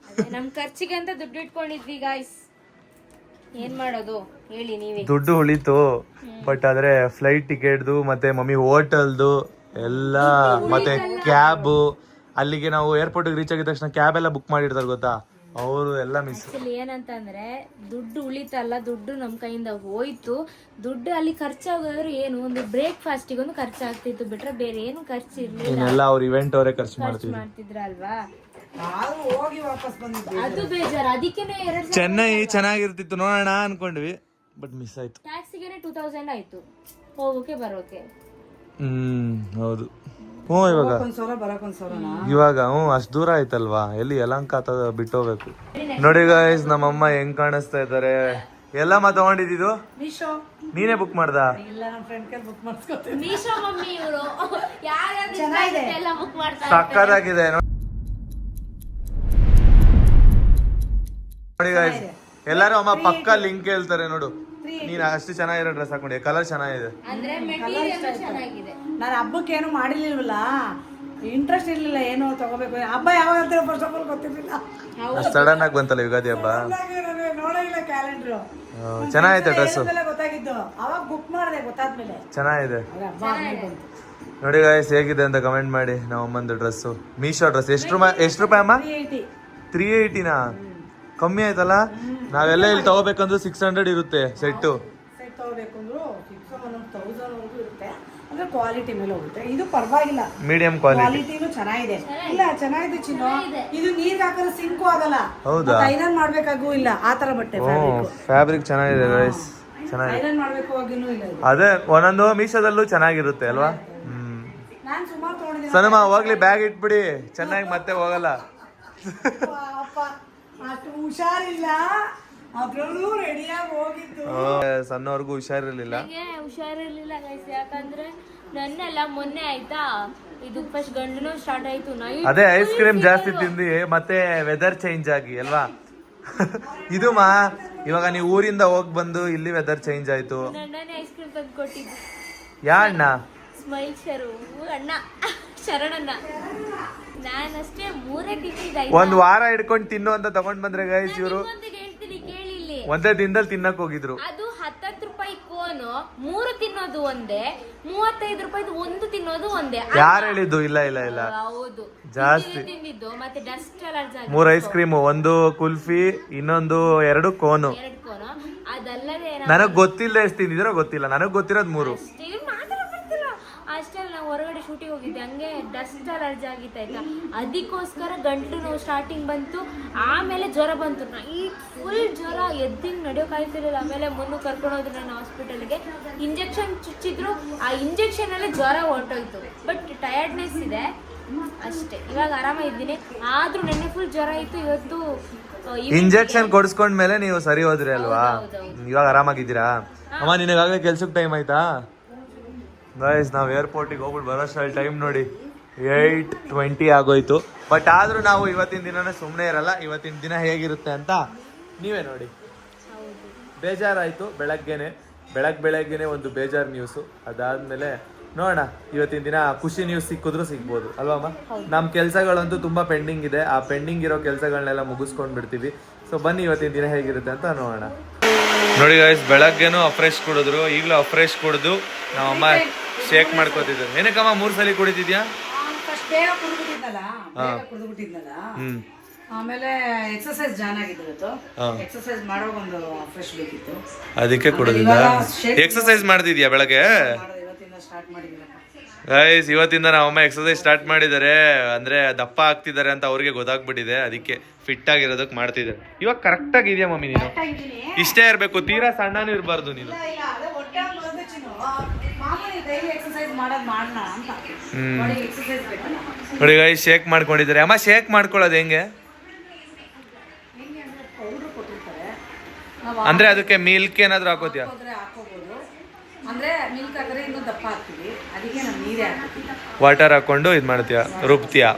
ನಮ್ ಖರ್ಚಿಗೆ ಅಂತ ದುಡ್ಡು ಇಟ್ಕೊಂಡಿದ್ವಿ ಗಾಯ್ಸ್. ಏನ್ ಮಾಡೋದು ಹೇಳಿ ನೀವೇ. ದುಡ್ಡು ಉಳಿತು, ಬಟ್ ಆದ್ರೆ ಫ್ಲೈಟ್ ಟಿಕೆಟ್ದು ಮತ್ತೆ ಮಮ್ಮಿ ಹೋಟೆಲ್ದು ಎಲ್ಲ, ಮತ್ತೆ ಕ್ಯಾಬ್, ಅಲ್ಲಿಗೆ ನಾವು ಏರ್ಪೋರ್ಟ್ ರೀಚ್ ಆಗಿದ ತಕ್ಷಣ ಕ್ಯಾಬ್ ಎಲ್ಲ ಬುಕ್ ಮಾಡಿರ್ತಾರೆ ಗೊತ್ತಾ, ಅವರು ಎಲ್ಲ ಮಿಸ್. ಏನಂತಂದ್ರೆ ದುಡ್ಡು ಉಳಿತಲ್ಲ, ದುಡ್ಡು ನಮ್ ಕೈಯಿಂದ ಹೋಯ್ತು. ದುಡ್ಡು ಅಲ್ಲಿ ಖರ್ಚಾಗೋದ್ರೆ ಏನು, ಒಂದು ಬ್ರೇಕ್ಫಾಸ್ಟಿಗೆ ಒಂದು ಖರ್ಚಾಗ್ತಿತ್ತು ಬಿಟ್ರೆ ಬೇರೆ ಏನು ಖರ್ಚು ಇರ್ಲಿಲ್ಲ. ಅವ್ರ ಇವೆಂಟ್ ಅವರೇ ಖರ್ಚು ಮಾಡ್ತಿದ್ರಲ್ವಾ, ಹೋಗಿ ವಾಪಸ್ ಬಂದಿದ್ವಿ. ಅದು ಬೇಜಾರು. ಅದಕ್ಕೇನೆ 2 ಚೆನ್ನೈ ಚೆನ್ನಾಗಿರ್ತಿತ್ತು ನೋಡೋಣ ಅನ್ಕೊಂಡ್ವಿ, ಬಟ್ ಮಿಸ್ ಆಯ್ತು. ಟ್ಯಾಕ್ಸಿಗೆನೆ 2000 ಆಯ್ತು ಹೋಗೋಕೆ ಬರೋಕೆ. ಹೌದು. ಇವಾಗ ಒಂದ್ಸಲ ಬರಕೊಂದ್ಸಲನಾ ಇವಾಗ ಅಷ್ಟ್ ದೂರ ಆಯ್ತಲ್ವಾ, ಎಲ್ಲಿ ಯಲಹಂಕ ಬಿಟ್ಟು ಹೋಗ್ಬೇಕು. ನೋಡಿ ಗಾಯ್ಸ್, ನಮ್ಮಮ್ಮ ಹೆಂಗ್ ಕಾಣಿಸ್ತಾ ಇದಾರೆ. ಎಲ್ಲಮ್ಮ ತಗೊಂಡಿದ್ದು ಮೀಶೋ. ನೀನೇ ಬುಕ್ ಮಾಡ್ದ? ಇಲ್ಲ, ನಮ್ಮ ಫ್ರೆಂಡ್ ಕೈ ಬುಕ್ ಮಾಡಿಸ್ಕೊತೀನಿ. ಮೀಶೋ ಮಮ್ಮಿ ಇವರು ಎಲ್ಲ ಬುಕ್ ಮಾಡ್ತಾರೆ. ಸಕ್ಕದಾಗಿದೆ ನೋಡಿ ಗಾಯ್ಸ್. ಎಲ್ಲಾರು ಅಮ್ಮ ಪಕ್ಕ ಲಿಂಕ್ ಹೇಳ್ತಾರೆ ನೋಡು. ನೀನ್ ಅಷ್ಟು ಚೆನ್ನಾಗಿರೋ ಡ್ರೆಸ್ ಹಾಕೊಂಡಿ, ಕಲರ್ ಚೆನ್ನಾಗಿದೆ. ಅಂದ್ರೆ ಮೆಟೀರಿಯಲ್ ಚೆನ್ನಾಗಿದೆ. ನಾನು ಹಬ್ಬಕ್ಕೆ ಏನು ಮಾಡಿರ್ಲಿಲ್ವಲ್ಲ, ಇಂಟ್ರೆಸ್ಟ್ ಇರ್ಲಿಲ್ಲ ಏನು ತಗೋಬೇಕು. ಹಬ್ಬ ಯಾವಾಗ ಅಂತ ಫಸ್ಟ್ ಆಫ್ ಆಲ್ ಗೊತ್ತಿರ್ಲಿಲ್ಲ. ಸಡನ್ ಆಗಿ ಬಂತಲ್ಲ ಯುಗಾದಿ ಹಬ್ಬ. ನೋಡಿಲ್ಲ ಕ್ಯಾಲೆಂಡರ್. ಚೆನ್ನಾಗೈತೆ ಡ್ರೆಸ್. ಗೊತ್ತಾಗಿದ್ದು ಅವಾಗ ಬುಕ್ ಮಾಡಿದೆ, ಗೊತ್ತಾದ್ಮೇಲೆ ಚೆನ್ನಾಗಿದೆ. ಹಬ್ಬ ಆದ್ಮೇಲೆ ಬಂತು. ನೋಡಿ ಗಾಯ್ಸ್ ಹೇಗಿದೆ ಅಂತ ಕಮೆಂಟ್ ಮಾಡಿ. ನಮ್ಮ ಅಮ್ಮಂದು ಡ್ರೆಸ್, ಮೀಶೋ ಡ್ರೆಸ್. ಎಷ್ಟು ರೂಪಾಯಿ ಅಮ್ಮ? 380ನಾ? ಕಮ್ಮಿ ಆಯ್ತಲ್ಲ. ನಾವೆಲ್ಲ ಇಲ್ಲಿ ತಗೋಬೇಕಂದ್ರೆ 600 ಇರುತ್ತೆ ಸೆಟ್ಟು. ಸೆಟ್ ತಗೋಬೇಕು ಅಂದ್ರು 1000 ಇರುತ್ತೆ. ಅಂದ್ರೆ ಕ್ವಾಲಿಟಿ ಮೇಲೆ ಹೋಗುತ್ತೆ. ಇದು ಪರವಾಗಿಲ್ಲ, ಮೀಡಿಯಂ ಕ್ವಾಲಿಟಿ, ಕ್ವಾಲಿಟಿನೂ ಚೆನ್ನಾಗಿದೆ. ಇಲ್ಲ ಚೆನ್ನಾಗಿದೆ ಚಿನ್ನು. ಇದು ನೀರ್ ಹಾಕಿದ್ರೆ ಸಿಂಕು ಆಗಲ್ಲ. ಹೌದಾ? ಐರನ್ ಮಾಡ್ಬೇಕಾಗೂ ಇಲ್ಲ, ಆ ತರ ಬಟ್ಟೆ. ಫ್ಯಾಬ್ರಿಕ್ ಚೆನ್ನಾಗಿದೆ ಗೈಸ್, ಚೆನ್ನಾಗಿದೆ. ಐರನ್ ಮಾಡ್ಬೇಕು ಆಗಿನೂ ಇಲ್ಲ ಇದು. ಅದೇ ಒಂದೊಂದು ಮೀಶೋದಲ್ಲೂ ಚೆನ್ನಾಗಿರುತ್ತೆ ಅಲ್ವಾ. ನಾನ್ ಸುಮಾರು ತಗೊಂಡಿದ್ದೀನಿ. ಸನಮ್ಮ ಹೋಗ್ಲಿ, ಬ್ಯಾಗ್ ಇಟ್ಬಿಡಿ, ಚೆನ್ನಾಗಿ ಮತ್ತೆ ಹೋಗಲ್ಲ. ಅಪ್ಪ ಅಷ್ಟು ಹುಷಾರಿಲ್ಲ, ಅದ್ರಲ್ಲೂ ರೆಡಿಯಾಗಿ ಹೋಗಿದ್ದು. ಸಣ್ಣವ್ರಿಗೂ ಹುಷಾರಿರ್ಲಿಲ್ಲ. ಹುಷಾರಿರ್ಲಿಲ್ಲ ಗೈಸ್, ಯಾಕಂದ್ರೆ ನನ್ನೆಲ್ಲ ಮೊನ್ನೆ ಆಯ್ತಾ, ಇದು ಫಸ್ಟ್ ಗಂಡನೂ ಸ್ಟಾರ್ಟ್ ಆಯ್ತು. ಅದೇ ಐಸ್ ಕ್ರೀಮ್ ಜಾಸ್ತಿ ತಿಂದು ಮತ್ತೆ ವೆದರ್ ಚೇಂಜ್ ಆಗಿ ಅಲ್ವಾ. ಇದು ಇವಾಗ ನೀವು ಊರಿಂದ ಹೋಗ್ ಬಂದು ಇಲ್ಲಿ ವೆದರ್ ಚೇಂಜ್ ಆಯ್ತು. ನನ್ನೇ ಐಸ್ ಕ್ರೀಮ್ ತಂದು ಕೊಟ್ಟಿದ್ದು. ಯಾ ಅಣ್ಣ? ಸ್ಮೈಲ್ ಅಣ್ಣ, ಶರಣಣ್ಣ. ನಾನಷ್ಟೇ 3 ತಿಂದಿದ್ದೆ. ಒಂದ್ ವಾರ ಹಿಡ್ಕೊಂಡು ತಿನ್ನು ಅಂತ ತಗೊಂಡ್ ಬಂದ್ರೆ ಗೈಸ್ ಇವರು. ಹೇಳ್ತೀನಿ ಕೇಳಿ ಇಲ್ಲಿ. ಒಂದೇ ದಿನದಲ್ಲಿ ತಿನ್ನಕ್ ಹೋಗಿದ್ರು. ಅದು 10 ರೂಪಾಯಿ ಕೋನು, 3 ತಿನ್ನೋದು ಒಂದೇ, 35 ರೂಪಾಯಿದು ಒಂದು ತಿನ್ನೋದು ಒಂದೇ. ಯಾರು ಹೇಳಿದ್ದು? ಇಲ್ಲ ಇಲ್ಲ ಇಲ್ಲ, ಹೌದು ಜಾಸ್ತಿ ತಿಂದಿದ್ದು. ಮತ್ತೆ ಡಸ್ಟ್ ಅಲರ್ಜಿ 3 ಐಸ್ ಕ್ರೀಮ್, ಒಂದು ಕುಲ್ಫಿ, ಇನ್ನೊಂದು 2 ಕೋನು. 2 ಕೋನು. ಅದಲ್ಲದೆ ನನಗ್ ಗೊತ್ತಿಲ್ಲ ಎಷ್ಟು ತಿಂದಿದ್ರೋ ಗೊತ್ತಿಲ್ಲ, ನನಗ್ ಗೊತ್ತಿರೋದ್ 3. ಅಷ್ಟೇ. ನಾವು ಹೊರಗಡೆ ಶೂಟಿಂಗ್ ಹೋಗಿದ್ದೆ, ಹಂಗೆ ಡಸ್ಟ್ ಅಲರ್ಜಿ ಆಗಿತ್ತು ಆಯ್ತಾ. ಅದಕ್ಕೋಸ್ಕರ ಗಂಟಲು ನೋವು ಸ್ಟಾರ್ಟಿಂಗ್ ಬಂತು, ಆಮೇಲೆ ಜ್ವರ ಬಂತು. ನೈಟ್ ಫುಲ್ ಜ್ವರ, ಎದ್ದಿಂಗ್ ನಡೆಯೋಕ್ಕಾಗ್ತಿರ್ಲಿಲ್ಲ. ಆಮೇಲೆ ಮುನ್ನು ಕರ್ಕೊಂಡು ಹೋದ್ರು ನಾನು ಹಾಸ್ಪಿಟಲ್ಗೆ. ಇಂಜೆಕ್ಷನ್ ಚುಚ್ಚಿದ್ರು, ಆ ಇಂಜೆಕ್ಷನ್ ಅಲ್ಲೇ ಜ್ವರ ಹೊರಟೋಯ್ತು. ಬಟ್ ಟಯರ್ಡ್ನೆಸ್ ಇದೆ ಅಷ್ಟೇ. ಇವಾಗ ಆರಾಮಾಗಿದ್ದೀನಿ. ಆದ್ರೂ ನೆನ್ನೆ ಫುಲ್ ಜ್ವರ ಇತ್ತು. ಇವತ್ತು ಇಂಜೆಕ್ಷನ್ ಕೊಡಿಸ್ಕೊಂಡ್ಮೇಲೆ ನೀವು ಸರಿ ಹೋದ್ರಿ ಅಲ್ವಾ, ಇವಾಗ ಆರಾಮಾಗಿದ್ದೀರಾ? ಅಮ್ಮ ನಿನಗಾಗಲೇ ಕೆಲ್ಸಕ್ಕೆ ಟೈಮ್ ಆಯ್ತಾ? ಗೈಸ್ ನಾವು ಏರ್ಪೋರ್ಟಿಗೆ ಹೋಗ್ಬಿಟ್ಟು ಬರೋಷ್ಟರಲ್ಲಿ ಟೈಮ್ ನೋಡಿ 8:20 ಆಗೋಯ್ತು. ಬಟ್ ಆದ್ರೂ ನಾವು ಇವತ್ತಿನ ದಿನನೇ ಸುಮ್ಮನೆ ಇರಲ್ಲ. ಇವತ್ತಿನ ದಿನ ಹೇಗಿರುತ್ತೆ ಅಂತ ನೀವೇ ನೋಡಿ. ಬೇಜಾರಾಯ್ತು ಬೆಳಗ್ಗೆನೆ ಒಂದು ಬೇಜಾರು ನ್ಯೂಸು. ಅದಾದ್ಮೇಲೆ ನೋಡೋಣ, ಇವತ್ತಿನ ದಿನ ಖುಷಿ ನ್ಯೂಸ್ ಸಿಕ್ಕಿದ್ರು ಸಿಗ್ಬೋದು ಅಲ್ವಮ್ಮ. ನಮ್ಮ ಕೆಲಸಗಳಂತೂ ತುಂಬಾ ಪೆಂಡಿಂಗ್ ಇದೆ. ಆ ಪೆಂಡಿಂಗ್ ಇರೋ ಕೆಲಸಗಳನ್ನೆಲ್ಲ ಮುಗಿಸ್ಕೊಂಡು ಬಿಡ್ತೀವಿ. ಸೊ ಬನ್ನಿ ಇವತ್ತಿನ ದಿನ ಹೇಗಿರುತ್ತೆ ಅಂತ ನೋಡೋಣ. ನೋಡಿ ಗೈಸ್, ಬೆಳಗ್ಗೆನೂ ಅಫ್ರೆಶ್ ಕುಡಿದ್ರು, ಈಗಲೂ ಅಫ್ರೆಶ್ ಕುಡಿದು ನಾವಮ್ಮ ಶೇಕ್ ಮಾಡ್ಕೋತಿದ್ರು. ಏನಕ್ಕಮ್ಮ 3 ಸಲ ಕುಡಿತಿದ್ಯಾ? ಫಸ್ಟ್ ಬೇಗ ಕುಡಿದ್ಬಿಟ್ಟಿದ್ನಲ್ಲ ಆಮೇಲೆ ಎಕ್ಸರ್ಸೈಸ್ ಜಾನ್ ಆಗಿದ್ದು ಇವತ್ತು. ಎಕ್ಸರ್ಸೈಸ್ ಮಾಡೋ ಒಂದು ಫ್ರೆಶ್ ಬೇಕಿತ್ತು, ಅದಕ್ಕೆ ಕುಡಿದಿದ್ದ. ಎಕ್ಸರ್ಸೈಸ್ ಮಾಡ್ತಿದ್ಯಾ ಬೆಳಗ್ಗೆ? ಇವತ್ತಿಂದ ಸ್ಟಾರ್ಟ್ ಮಾಡಿದ್ದೀನಪ್ಪ ಗೈಸ್, ಇವತ್ತಿಂದ ನಮ್ಮ ಅಮ್ಮ ಎಕ್ಸರ್ಸೈಸ್ ಸ್ಟಾರ್ಟ್ ಮಾಡಿದ್ದಾರೆ. ಅಂದ್ರೆ ದಪ್ಪ ಆಗ್ತಿದ್ದಾರೆ ಅಂತ ಅವ್ರಿಗೆ ಗೊತ್ತಾಗ್ಬಿಟ್ಟಿದೆ, ಅದಕ್ಕೆ ಫಿಟ್ ಆಗಿರೋದಕ್ಕೆ ಮಾಡ್ತಿದ್ದಾರೆ. ಇವಾಗ ಕರೆಕ್ಟ್ ಆಗಿದ್ಯಾ ಮಮ್ಮಿ? ನೀನು ಇಷ್ಟೇ ಇರ್ಬೇಕು, ತೀರಾ ಸಣ್ಣನೂ ಇರಬಾರ್ದು ನೀನು. ನೋಡಿ ಗೈಸ್, ಶೇಕ್ ಮಾಡ್ಕೊಂಡಿದ್ದಾರೆ. ಅಮ್ಮ ಶೇಕ್ ಮಾಡ್ಕೊಳ್ಳೋದು ಹೆಂಗೆ? ಅಂದ್ರೆ ಅದಕ್ಕೆ ಮಿಲ್ಕ್ ಏನಾದ್ರು ಹಾಕೋತಿಯಾ? ಅಂದ್ರೆ ಮಿಲ್ಕ್ ಹಾಕಿದ್ರೆ ಇನ್ನೂ ದಪ್ಪ ಹಾಕ್ತೀವಿ, ಅದಕ್ಕೆ ನಾವು ನೀರೇ ಹಾಕ್ತೀವಿ. ವಾಟರ್ ಹಾಕೊಂಡು ಇದು ಮಾಡ್ತೀಯಾ, ರುಬ್ತೀಯಾ?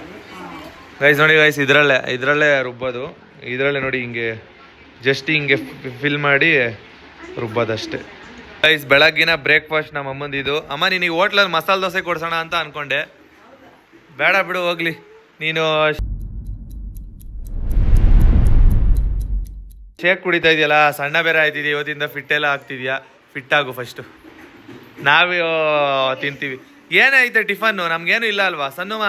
ಗೈಸ್ ನೋಡಿ ಗೈಸ್, ಇದ್ರಲ್ಲೇ ರುಬ್ಬೋದು. ಇದರಲ್ಲೇ ನೋಡಿ ಹಿಂಗೆ ಜಸ್ಟ್ ಹಿಂಗೆ ಫಿಲ್ ಮಾಡಿ ರುಬ್ಬೋದಷ್ಟೇ. ಗೈಸ್, ಬೆಳಗ್ಗಿನ ಬ್ರೇಕ್ಫಾಸ್ಟ್ ನಮ್ಮ ಅಮ್ಮಂದು ಇದು. ಅಮ್ಮ, ನಿನಗೆ ಹೋಟ್ಲಲ್ಲಿ ಮಸಾಲೆ ದೋಸೆ ಕೊಡ್ಸೋಣ ಅಂತ ಅನ್ಕೊಂಡೆ. ಬೇಡ ಬಿಡು, ಹೋಗ್ಲಿ. ನೀನು ಶೇಕ್ ಕುಡಿತಾ ಇದೆಯಲ್ಲ, ಸಣ್ಣ ಬೇರೆ ಆಯ್ತಿದ್ಯಾ, ಇವತ್ತಿಂದ ಫಿಟ್ ಎಲ್ಲ ಆಗ್ತಿದ್ಯಾ? ಫಿಟ್ ಆಗು ಫಸ್ಟು, ನಾವು ತಿಂತೀವಿ. ಏನೈತೆ ಟಿಫನ್ನು? ನಮ್ಗೇನು ಇಲ್ಲ ಅಲ್ವಾ ಸಣ್ಣಮ್ಮ?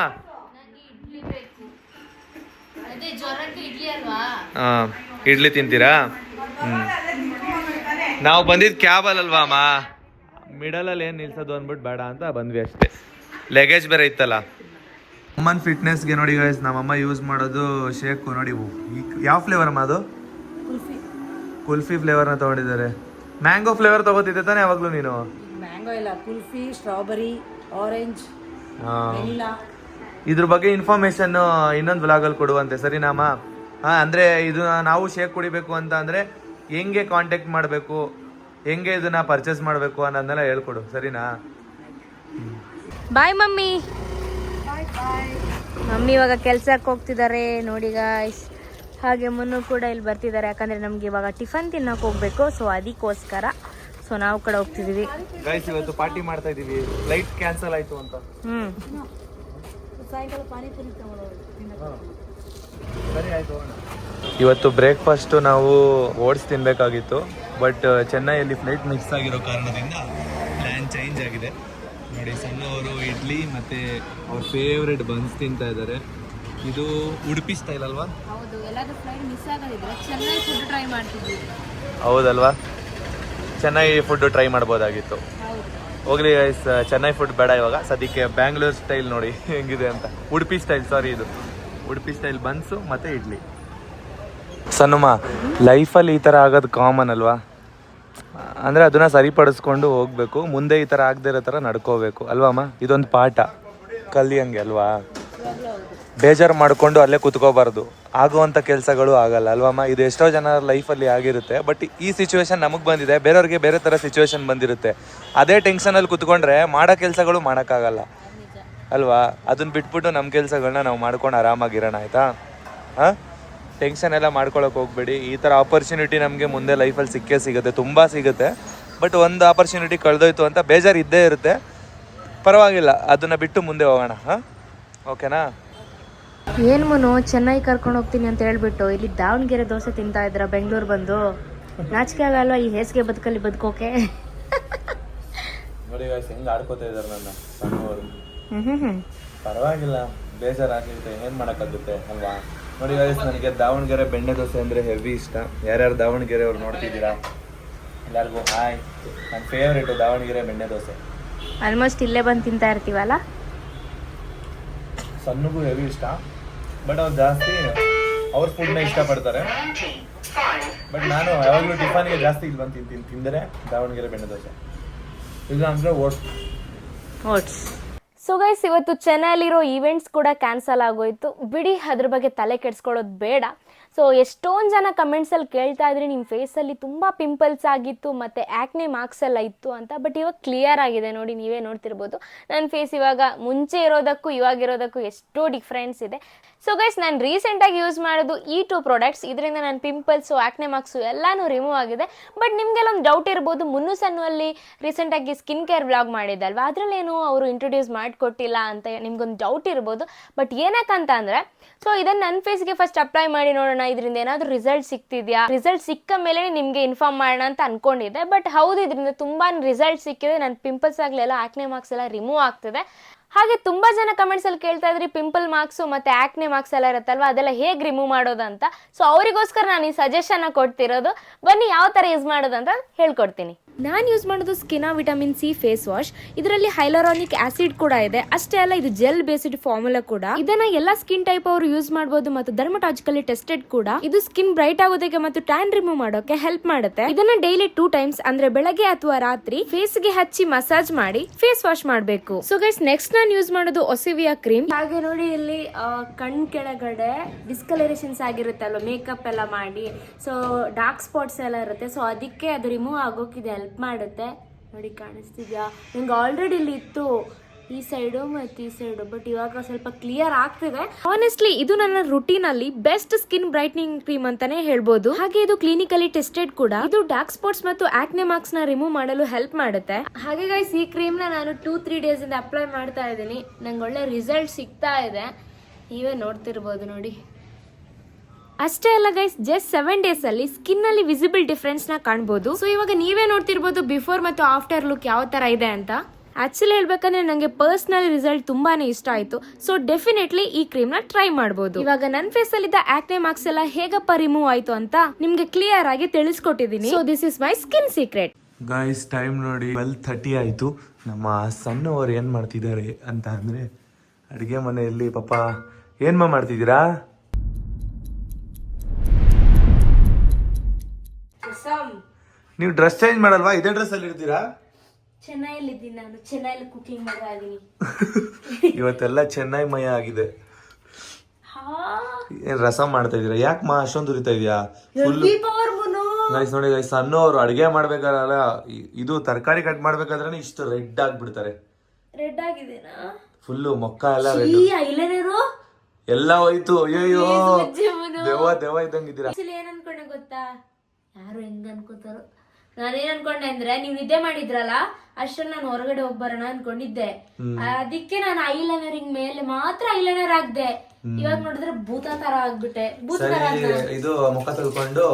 ಹಾಂ, ಇಡ್ಲಿ ತಿಂತೀರಾ? ನಾವು ಬಂದಿದ್ದು ಕ್ಯಾಬಲ್ಲಲ್ವಾ ಅಮ್ಮ, ಮಿಡಲಲ್ಲಿ ಏನು ನಿಲ್ಸೋದು ಅಂದ್ಬಿಟ್ಟು ಬೇಡ ಅಂತ ಬಂದ್ವಿ ಅಷ್ಟೇ. ಲಗೇಜ್ ಬೇರೆ ಇತ್ತಲ್ಲ. ಅಮ್ಮನ ಫಿಟ್ನೆಸ್ಗೆ ನೋಡಿ ಗೈಸ್, ನಮ್ಮಮ್ಮ ಯೂಸ್ ಮಾಡೋದು ಶೇಕು ನೋಡಿ. ಯಾವ ಫ್ಲೇವರ್ ಅಮ್ಮ ಅದು? ಕುಲ್ಫಿ ಫ್ಲೇವರ್ನ ತೊಗೊಂಡಿದ್ದಾರೆ. ಮ್ಯಾಂಗೋ ಫ್ಲೇವರ್ ತೊಗೋತಿದ್ದೆ ತಾನೆ ಯಾವಾಗಲೂ ನೀನು? ಮ್ಯಾಂಗೋ ಇಲ್ಲ, ಕುಲ್ಫಿ, ಸ್ಟ್ರಾಬೆರಿ, ಆರೆಂಜ್, ವೆನಿಲಾ. ಇದ್ರ ಬಗ್ಗೆ ಇನ್ಫಾರ್ಮೇಶನ್ ಇನ್ನೊಂದು ವ್ಲಾಗಲ್ಲಿ ಕೊಡುವಂತೆ, ಸರಿನಾಮ? ಹಾಂ, ಅಂದರೆ ಇದು ನಾವು ಶೇಕ್ ಕುಡಿಬೇಕು ಅಂತ ಅಂದರೆ ಹೆಂಗೆ ಕಾಂಟ್ಯಾಕ್ಟ್ ಮಾಡಬೇಕು, ಹೆಂಗೆ ಇದನ್ನ ಪರ್ಚೇಸ್ ಮಾಡಬೇಕು ಅನ್ನೋದನ್ನೆಲ್ಲ ಹೇಳ್ಕೊಡು, ಸರಿನಾ? ಬಾಯ್ ಮಮ್ಮಿ. ಮಮ್ಮಿ ಇವಾಗ ಕೆಲ್ಸಕ್ಕೆ ಹೋಗ್ತಿದ್ದಾರೆ ನೋಡಿ ಗಾಯ್ಸ್. ಹಾಗೆ ಮುನ್ನು ಕೂಡ ಇಲ್ಲಿ ಬರ್ತಿದ್ದಾರೆ, ಯಾಕಂದ್ರೆ ನಮ್ಗೆ ಇವಾಗ ಟಿಫನ್ ತಿನ್ನೋಕೆ ಹೋಗ್ಬೇಕು. ಸೊ ಅದಕ್ಕೋಸ್ಕರ ನಾವು ಕೂಡ ಹೋಗ್ತಿದೀವಿ ಗೈಸ್. ಇವತ್ತು ಪಾರ್ಟಿ ಮಾಡ್ತಾ ಇದೀವಿ, ಫ್ಲೈಟ್ ಕ್ಯಾನ್ಸಲ್ ಆಯ್ತು ಅಂತ. ಸರಿ ಆಯ್ತು. ಇವತ್ತು ಬ್ರೇಕ್ಫಾಸ್ಟು ನಾವು ಓಟ್ಸ್ ತಿನ್ನಬೇಕಾಗಿತ್ತು, ಬಟ್ ಚೆನ್ನೈಯಲ್ಲಿ ಫ್ಲೈಟ್ ಮಿಸ್ ಆಗಿರೋ ಕಾರಣದಿಂದ ಪ್ಲ್ಯಾನ್ ಚೇಂಜ್ ಆಗಿದೆ. ನೋಡಿ, ಸಣ್ಣವರು ಇಡ್ಲಿ ಮತ್ತು ಅವ್ರ ಫೇವ್ರೆಟ್ ಬನ್ಸ್ ತಿಂತಾ ಇದ್ದಾರೆ. ಇದು ಉಡುಪಿ ಸ್ಟೈಲ್ ಅಲ್ವಾ? ಹೌದು, ಎಲ್ಲಾದ್ರೂ ಫ್ಲೈಟ್ ಮಿಸ್ ಆಗೋದಿದ್ರೆ ಚೆನ್ನೈ ಫುಡ್ ಟ್ರೈ ಮಾಡ್ತಿದ್ವಿ. ಹೌದಲ್ವಾ? ಚೆನ್ನೈ ಫುಡ್ ಟ್ರೈ ಮಾಡ್ಬೋದಾಗಿತ್ತು. ಹೋಗ್ಲಿ ಗೈಸ್, ಚೆನ್ನೈ ಫುಡ್ ಬೇಡ ಇವಾಗ ಸದ್ಯಕ್ಕೆ. ಬ್ಯಾಂಗ್ಳೂರ್ ಸ್ಟೈಲ್ ನೋಡಿ ಹೆಂಗಿದೆ ಅಂತ. ಉಡುಪಿ ಸ್ಟೈಲ್, ಸಾರಿ, ಇದು ಉಡುಪಿ ಸ್ಟೈಲ್ ಬನ್ಸು ಮತ್ತು ಇಡ್ಲಿ. ಸಣ್ಣಮ್ಮ, ಲೈಫಲ್ಲಿ ಈ ಥರ ಆಗೋದು ಕಾಮನ್ ಅಲ್ವಾ? ಅಂದರೆ ಅದನ್ನು ಸರಿಪಡಿಸ್ಕೊಂಡು ಹೋಗಬೇಕು, ಮುಂದೆ ಈ ಥರ ಆಗದೇ ಇರೋ ಥರ ನಡ್ಕೋಬೇಕು ಅಲ್ವಮ್ಮ? ಇದೊಂದು ಪಾಠ ಕಲಿಯಂಗೆ ಅಲ್ವಾ? ಬೇಜಾರು ಮಾಡಿಕೊಂಡು ಅಲ್ಲೇ ಕುತ್ಕೋಬಾರ್ದು, ಆಗುವಂಥ ಕೆಲಸಗಳು ಆಗಲ್ಲ ಅಲ್ವಮ್ಮ? ಇದು ಎಷ್ಟೋ ಜನ ಲೈಫಲ್ಲಿ ಆಗಿರುತ್ತೆ, ಬಟ್ ಈ ಸಿಚುವೇಶನ್ ನಮಗೆ ಬಂದಿದೆ, ಬೇರೆಯವ್ರಿಗೆ ಬೇರೆ ಥರ ಸಿಚುವೇಶನ್ ಬಂದಿರುತ್ತೆ. ಅದೇ ಟೆನ್ಷನಲ್ಲಿ ಕುತ್ಕೊಂಡ್ರೆ ಮಾಡೋ ಕೆಲಸಗಳು ಮಾಡೋಕ್ಕಾಗಲ್ಲ ಅಲ್ವಾ? ಅದನ್ನ ಬಿಟ್ಬಿಟ್ಟು ನಮ್ಮ ಕೆಲಸಗಳನ್ನ ನಾವು ಮಾಡ್ಕೊಂಡು ಆರಾಮಾಗಿರೋಣ, ಆಯಿತಾ? ಹಾಂ, ಟೆನ್ಷನ್ ಎಲ್ಲ ಮಾಡ್ಕೊಳಕ್ಕೆ ಹೋಗ್ಬೇಡಿ. ಈ ಥರ ಆಪರ್ಚುನಿಟಿ ನಮಗೆ ಮುಂದೆ ಲೈಫಲ್ಲಿ ಸಿಕ್ಕೇ ಸಿಗುತ್ತೆ, ತುಂಬ ಸಿಗುತ್ತೆ. ಬಟ್ ಒಂದು ಆಪರ್ಚುನಿಟಿ ಕಳೆದೋಯ್ತು ಅಂತ ಬೇಜಾರು ಇದ್ದೇ ಇರುತ್ತೆ, ಪರವಾಗಿಲ್ಲ, ಅದನ್ನು ಬಿಟ್ಟು ಮುಂದೆ ಹೋಗೋಣ. ಹಾಂ, ಓಕೆನಾ? ಏನು ಮುನು, ಚೆನ್ನೈ ಕರ್ಕೊಂಡು ಹೋಗ್ತೀನಿ ಅಂತ ಹೇಳ್ಬಿಟ್ಟು ಇಲ್ಲಿ ದಾವಣಗೆರೆ ದೋಸೆ ತಿಂತಾ ಇದ್ರ ಬೆಂಗಳೂರು ಬಂದು. ನಾಚಿಕೆ ಆಗಲ್ವಾ ಈ ಹೇಸಿಗೆ ಬದುಕಲ್ಲಿ ಬದುಕೋಕೆ? ನೋಡಿ ಗಾಯ್ಸ್, ಹೆಂಗೆ ಆಡ್ಕೋತಾ ಇದ್ದಾರೆ ನನ್ನ ಸಣ್ಣವರು. ಪರವಾಗಿಲ್ಲ, ಬೇಜಾರಾಗಿರುತ್ತೆ, ಏನು ಮಾಡೋಕ್ಕಾಗುತ್ತೆ ಅಲ್ವಾ? ನೋಡಿ ಗಾಯ್ಸ್, ನನಗೆ ದಾವಣಗೆರೆ ಬೆಣ್ಣೆ ದೋಸೆ ಅಂದರೆ ಹೆವಿ ಇಷ್ಟ. ಯಾರ್ಯಾರು ದಾವಣಗೆರೆ ಅವ್ರು ನೋಡ್ತಿದ್ದೀರಾ, ಎಲ್ಲರಿಗೂ ಹಾಯ್. ನನ್ನ ಫೇವ್ರೇಟು ದಾವಣಗೆರೆ ಬೆಣ್ಣೆ ದೋಸೆ. ಆಲ್ಮೋಸ್ಟ್ ಇಲ್ಲೇ ಬಂದು ತಿಂತಾ ಇರ್ತೀವಲ್ಲ. ಸಣ್ಣಗೂ ಹೆವಿ ಇಷ್ಟ, ಬಟ್ ಅವ್ರು ಜಾಸ್ತಿ ಅವ್ರ ಫುಡ್ನ ಇಷ್ಟಪಡ್ತಾರೆ. ಬಟ್ ನಾನು ಯಾವಾಗಲೂ ಟಿಫನ್ಗೆ ಜಾಸ್ತಿ ಇಲ್ಲಿ ಬಂದು ತಿಂದರೆ ದಾವಣಗೆರೆ ಬೆಣ್ಣೆ ದೋಸೆ, ಇಲ್ಲ ಅಂದರೆ ಓಟ್ಸ್. ಸೊ ಗೈಸ್, ಇವತ್ತು ಚೆನ್ನೈಲಿರೋ ಈವೆಂಟ್ಸ್ ಕೂಡ ಕ್ಯಾನ್ಸಲ್ ಆಗೋಯ್ತು ಬಿಡಿ, ಅದ್ರ ಬಗ್ಗೆ ತಲೆ ಕೆಡಿಸ್ಕೊಳ್ಳೋದು ಬೇಡ. ಸೊ ಎಷ್ಟೊಂದು ಜನ ಕಮೆಂಟ್ಸಲ್ಲಿ ಕೇಳ್ತಾ ಇದ್ರಿ ನಿಮ್ಮ ಫೇಸಲ್ಲಿ ತುಂಬ ಪಿಂಪಲ್ಸ್ ಆಗಿತ್ತು ಮತ್ತು ಆ್ಯಕ್ನೆ ಮಾರ್ಕ್ಸ್ ಎಲ್ಲ ಇತ್ತು ಅಂತ. ಬಟ್ ಇವಾಗ ಕ್ಲಿಯರ್ ಆಗಿದೆ ನೋಡಿ, ನೀವೇ ನೋಡ್ತಿರ್ಬೋದು ನನ್ನ ಫೇಸ್ ಇವಾಗ ಮುಂಚೆ ಇರೋದಕ್ಕೂ ಇವಾಗಿರೋದಕ್ಕೂ ಎಷ್ಟೋ ಡಿಫ್ರೆನ್ಸ್ ಇದೆ. ಸೊ ಗೈಸ್, ನಾನು ರೀಸೆಂಟಾಗಿ ಯೂಸ್ ಮಾಡೋದು ಈ 2 ಪ್ರಾಡಕ್ಟ್ಸ್. ಇದರಿಂದ ನನ್ನ ಪಿಂಪಲ್ಸು, ಆ್ಯಕ್ನೆ ಮಾರ್ಕ್ಸು ಎಲ್ಲನೂ ರಿಮೂವ್ ಆಗಿದೆ. ಬಟ್ ನಿಮಗೆಲ್ಲ ಒಂದು ಡೌಟ್ ಇರ್ಬೋದು, ಮುನ್ನು ಸನ್ನಲ್ಲಿ ರೀಸೆಂಟಾಗಿ ಸ್ಕಿನ್ ಕೇರ್ ವ್ಲಾಗ್ ಮಾಡಿದ್ದಲ್ವಾ, ಅದರಲ್ಲೇನು ಅವರು ಇಂಟ್ರೊಡ್ಯೂಸ್ ಮಾಡಿಕೊಟ್ಟಿಲ್ಲ ಅಂತ ನಿಮ್ಗೊಂದು ಡೌಟ್ ಇರ್ಬೋದು. ಬಟ್ ಏನಕ್ಕಂತ ಅಂದರೆ, ಸೊ ಇದನ್ನು ನನ್ನ ಫೇಸ್ಗೆ ಫಸ್ಟ್ ಅಪ್ಲೈ ಮಾಡಿ ನೋಡೋಣ, ಇದರಿಂದ ಏನಾದರೂ ರಿಸಲ್ಟ್ ಸಿಗ್ತಿದೆಯಾ, ರಿಸಲ್ಟ್ ಸಿಕ್ಕ ಮೇಲೆ ನಿಮಗೆ ಇನ್ಫಾರ್ಮ್ ಮಾಡೋಣ ಅಂತ ಅನ್ಕೊಂಡಿದ್ದೆ. ಬಟ್ ಹೌದು, ಇದರಿಂದ ತುಂಬಾ ರಿಸಲ್ಟ್ ಸಿಕ್ಕಿದೆ. ನನ್ನ ಪಿಂಪಲ್ಸ್ ಆಗಲೆಲ್ಲ ಆ್ಯಕ್ನೆ ಮಾರ್ಕ್ಸ್ ಎಲ್ಲ ರಿಮೂವ್ ಆಗ್ತಿದೆ. ಹಾಗೆ ತುಂಬಾ ಜನ ಕಮೆಂಟ್ಸ್ ಅಲ್ಲಿ ಕೇಳ್ತಾ ಇದ್ರಿ ಪಿಂಪಲ್ ಮಾರ್ಕ್ಸ್ ಮತ್ತೆ ಆಕ್ನೆ ಮಾರ್ಕ್ಸ್ ಎಲ್ಲ ಇರುತ್ತಲ್ವಾ ಅದೆಲ್ಲ ಹೇಗೆ ರಿಮೂವ್ ಮಾಡೋದು ಅಂತ. ಸೊ ಅವರಿಗೋಸ್ಕರ ನಾನು ಈ ಸಜೆಷನ್ ಕೊಡ್ತಿರೋದು. ಬನ್ನಿ ಯಾವ ತರ ಯೂಸ್ ಮಾಡೋದು ಅಂತ ಹೇಳ್ಕೊಡ್ತೀನಿ. ನಾನು ಯೂಸ್ ಮಾಡೋದು ಸ್ಕಿನಾ ವಿಟಮಿನ್ ಸಿ ಫೇಸ್ ವಾಶ್. ಇದರಲ್ಲಿ ಹೈಲೋರಾನಿಕ್ ಆಸಿಡ್ ಕೂಡ ಇದೆ. ಅಷ್ಟೇ ಅಲ್ಲ, ಇದು ಜೆಲ್ ಬೇಸ್ಡ್ ಫಾರ್ಮುಲಾ ಕೂಡ. ಇದನ್ನ ಎಲ್ಲಾ ಸ್ಕಿನ್ ಟೈಪ್ ಅವರು ಯೂಸ್ ಮಾಡಬಹುದು ಮತ್ತು ಡರ್ಮಟಾಲಜಿಕಲಿ ಟೆಸ್ಟೆಡ್ ಕೂಡ. ಇದು ಸ್ಕಿನ್ ಬ್ರೈಟ್ ಆಗೋದಕ್ಕೆ ಮತ್ತು ಟ್ಯಾನ್ ರಿಮೂವ್ ಮಾಡೋಕೆ ಹೆಲ್ಪ್ ಮಾಡುತ್ತೆ. ಇದನ್ನ ಡೈಲಿ 2 ಟೈಮ್ಸ್ ಅಂದ್ರೆ ಬೆಳಗ್ಗೆ ಅಥವಾ ರಾತ್ರಿ ಫೇಸ್ ಗೆ ಹಚ್ಚಿ ಮಸಾಜ್ ಮಾಡಿ ಫೇಸ್ ವಾಶ್ ಮಾಡಬೇಕು. ಸೊ ಗೈಸ್, ನೆಕ್ಸ್ಟ್ ನಾನು ಯೂಸ್ ಮಾಡೋದು ಒಸಿವಿಯಾ ಕ್ರೀಮ್. ಹಾಗೆ ನೋಡಿ, ಇಲ್ಲಿ ಕಣ್ ಕೆಳಗಡೆ ಡಿಸ್ಕಲರೇಷನ್ಸ್ ಆಗಿರುತ್ತಲ್ವ ಮೇಕಪ್ ಎಲ್ಲ ಮಾಡಿ, ಸೊ ಡಾರ್ಕ್ ಸ್ಪಾಟ್ಸ್ ಎಲ್ಲ ಇರುತ್ತೆ. ಸೊ ಅದಕ್ಕೆ ಅದು ರಿಮೂವ್ ಆಗೋಕಿದೆ ಹೆಲ್ಪ್ ಮಾಡುತ್ತೆ. ನೋಡಿ, ಕಾಣಿಸ್ತಿದ್ಯಾ? ನಂಗೆ ಆಲ್ರೆಡಿ ಇಲ್ಲಿ ಇತ್ತು ಈ ಸೈಡು ಮತ್ತು ಈ ಸೈಡು, ಬಟ್ ಇವಾಗ ಸ್ವಲ್ಪ ಕ್ಲಿಯರ್ ಆಗ್ತಿದೆ. ಆನೆಸ್ಟ್ಲಿ ಇದು ನನ್ನ ರುಟೀನ್ ಅಲ್ಲಿ ಬೆಸ್ಟ್ ಸ್ಕಿನ್ ಬ್ರೈಟ್ನಿಂಗ್ ಕ್ರೀಮ್ ಅಂತಾನೆ ಹೇಳ್ಬೋದು. ಹಾಗೆ ಇದು ಕ್ಲಿನಿಕಲಿ ಟೆಸ್ಟೆಡ್ ಕೂಡ. ಇದು ಡಾರ್ಕ್ ಸ್ಪಾಟ್ಸ್ ಮತ್ತು ಆಕ್ನೆ ಮಾರ್ಕ್ಸ್ ನ ರಿಮೂವ್ ಮಾಡಲು ಹೆಲ್ಪ್ ಮಾಡುತ್ತೆ. ಹಾಗೆ ಗೈಸ್, ಈ ಕ್ರೀಮ್ ನ ನಾನು 2-3 ಡೇಸ್ ಇಂದ ಅಪ್ಲೈ ಮಾಡ್ತಾ ಇದ್ದೀನಿ. ನಂಗೆ ಒಳ್ಳೆ ರಿಸಲ್ಟ್ ಸಿಗ್ತಾ ಇದೆ, ನೀವೇ ನೋಡ್ತಿರ್ಬೋದು ನೋಡಿ. ಅಷ್ಟೇ ಅಲ್ಲ ಗೈಸ್, ಜಸ್ಟ್ 7 ಡೇಸ್ ಅಲ್ಲಿ ಸ್ಕಿನ್ ಅಲ್ಲಿ ವಿಸಿಬಲ್ ಡಿಫರೆನ್ಸ್ ನ ಕಾಣಬಹುದು. ಸೊ ಇವಾಗ ನೀವೇ ನೋಡ್ತಿರ್ಬೋದು ಬಿಫೋರ್ ಮತ್ತು ಆಫ್ಟರ್ ಲುಕ್ ಯಾವ ತರ ಇದೆ ಅಂತ. ಆಕ್ಚುಲಿ ಹೇಳ್ಬೇಕಂದ್ರೆ ನಂಗೆ ಪರ್ಸನಲ್ ರಿಸಲ್ಟ್ ತುಂಬಾನೇ ಇಷ್ಟ ಆಯ್ತು. ಸೊ ಡೆಫಿನೆಟ್ಲಿ ಈ ಕ್ರೀಮ್ ನ ಟ್ರೈ ಮಾಡಬಹುದು. ಇವಾಗ ನನ್ನ ಫೇಸ್ ಅಲ್ಲಿ ಇದ್ದ ಆಕ್ನೆ ಮಾರ್ಕ್ಸ್ ಎಲ್ಲ ಹೇಗಪ್ಪ ರಿಮೂವ್ ಆಯ್ತು ಅಂತ ನಿಮ್ಗೆ ಕ್ಲಿಯರ್ ಆಗಿ ತಿಳಿಸ್ಕೊಟ್ಟಿದ್ದೀನಿ. So this is my skin secret. Guys, time ನೋಡಿ 12:30 ಆಯ್ತು. ನಮ್ಮ ಸಣ್ಣವರು ಏನ್ ಮಾಡ್ತಿದ್ದಾರೆ ಅಂತ ಅಂದ್ರೆ, ಅಡುಗೆ ಮನೆಯಲ್ಲಿ ಪಾಪ ಏನ್ ಮಾಡ್ತಿದ್ದೀರಾ? ನೀವು ಡ್ರೆಸ್ ಚೇಂಜ್ ಮಾಡಲ್ವಾ? ಇದೇ ಡ್ರೆಸ್ ಅಲ್ಲಿ ಇರ್ತೀರಾ? ಚೆನ್ನೈಲಿದ್ದೀನಿ ನಾನು, ಚೆನ್ನೈಲಿ ಕುಕಿಂಗ್ ಮಾಡ್ತಾ ಇದೀನಿ. ಇವತ್ತೆಲ್ಲ ಚೆನ್ನೈ ಮಯ ಆಗಿದೆ. ಏನ್ ರಸಂ ಮಾಡ್ತಾ ಇದೀರಾ? ಯಾಕೆ ಅಷ್ಟೊಂದು ಉರಿತಾ ಇದೆಯಾ? ಗೈಸ್ ನೋಡಿ ಗೈಸ್, ಸಣ್ಣವರು ಅಡಿಗೆ ಮಾಡ್ಬೇಕಾರಲ್ಲ, ಇದು ತರಕಾರಿ ಕಟ್ ಮಾಡ್ಬೇಕಾದ್ರೆ ಇಷ್ಟು ರೆಡ್ ಆಗ್ಬಿಡ್ತಾರೆ. ರೆಡ್ ಆಗಿದೆನಾ? ಫುಲ್ಲು ಮೊಕ್ಕ ಎಲ್ಲ ರೆಡ್ ಎಲ್ಲ ಹೋಯ್ತು. ಅಯ್ಯೋ, ದೆವ್ವ ಇದ್ದಂಗಿದ್ದೀರಾ. ಏನ್ ಅನ್ಕೊಂಡೆ ಗೊತ್ತಾ? ಯಾರು ಹೆಂಗ್ ಅನ್ಕೋತಾರೋ. ನಾನೇನ್ ಅನ್ಕೊಂಡೆ ಅಂದ್ರೆ, ನೀವ್ ನಿದ್ದೆ ಮಾಡಿದ್ರಲ್ಲ ಅಷ್ಟ್ರಲ್ಲಿ ನಾನು ಹೊರಗಡೆ ಹೋಗ್ಬರೋಣ ಅನ್ಕೊಂಡಿದ್ದೆ. ಅದಕ್ಕೆ ನಾನು ಐಲೈನರಿಂಗ್ ಮೇಲೆ ಮಾತ್ರ ಐಲೈನರ್ ಹಾಕ್ದೆ. ಇವಾಗ ನೋಡಿದ್ರೆ ಭೂತ ತರ ಆಗ್ಬಿಟ್ಟೆ. ಇದು ಮುಖ ತೊಳ್ಕೊಂಡು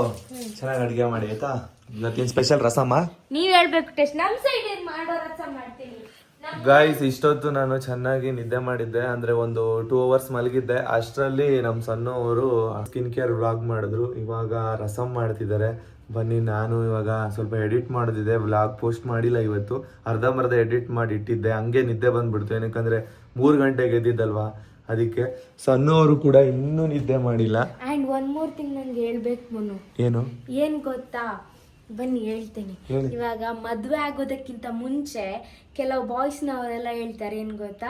ಚೆನ್ನಾಗಿ ಅಡಿಗೆ ಮಾಡಿ ಆಯ್ತಾ? ಇವತ್ತಿನ ಸ್ಪೆಷಲ್ ರಸಮ್ಮ ನೀವ್ ಹೇಳ್ಬೇಕು. ಟೆಸ್ಟ್ ನಮ್ ಸೈಡ್ ಏನ್ ಮಾಡೋ ರಸಂ ಮಾಡ್ತೀನಿ. ಗಾಯ್ಸ್, ಇಷ್ಟೊತ್ತು ನಾನು ಚೆನ್ನಾಗಿ ನಿದ್ದೆ ಮಾಡಿದ್ದೆ, ಅಂದ್ರೆ ಒಂದು 2 ಅವರ್ಸ್ ಮಲಗಿದ್ದೆ. ಅಷ್ಟರಲ್ಲಿ ನಮ್ಮ ಸಣ್ಣವರು ಸ್ಕಿನ್ ಕೇರ್ ವ್ಲಾಗ್ ಮಾಡಿದ್ರು. ಇವಾಗ ರಸಂ ಮಾಡ್ತಿದ್ದಾರೆ. ಬನ್ನಿ, ನಾನು ಇವಾಗ ಸ್ವಲ್ಪ ಎಡಿಟ್ ಮಾಡೋದಿದೆ. ವ್ಲಾಗ್ ಪೋಸ್ಟ್ ಮಾಡಿಲ್ಲ ಇವತ್ತು, ಅರ್ಧಂಬರ್ಧ ಎಡಿಟ್ ಮಾಡಿ ಇಟ್ಟಿದ್ದೆ. ಹಂಗೆ ನಿದ್ದೆ ಬಂದ್ಬಿಡ್ತು, ಏನಕ್ಕಂದ್ರೆ 3 ಗಂಟೆಗೆ ಎದ್ದಿದ್ದಲ್ವಾ, ಅದಕ್ಕೆ. ಸಣ್ಣವರು ಕೂಡ ಇನ್ನೂ ನಿದ್ದೆ ಮಾಡಿಲ್ಲ. ಅಂಡ್ ಒನ್ ಮೋರ್ ಥಿಂಗ್ ನಂಗೆ ಹೇಳ್ಬೇಕು ಮನು. ಏನು? ಏನ್ ಗೊತ್ತಾ? ಬನ್ನಿ ಹೇಳ್ತೇನೆ. ಇವಾಗ ಮದ್ವೆ ಆಗೋದಕ್ಕಿಂತ ಮುಂಚೆ ಕೆಲವು ಬಾಯ್ಸ್ನವರೆಲ್ಲ ಹೇಳ್ತಾರೆ ಏನ್ ಗೊತ್ತಾ,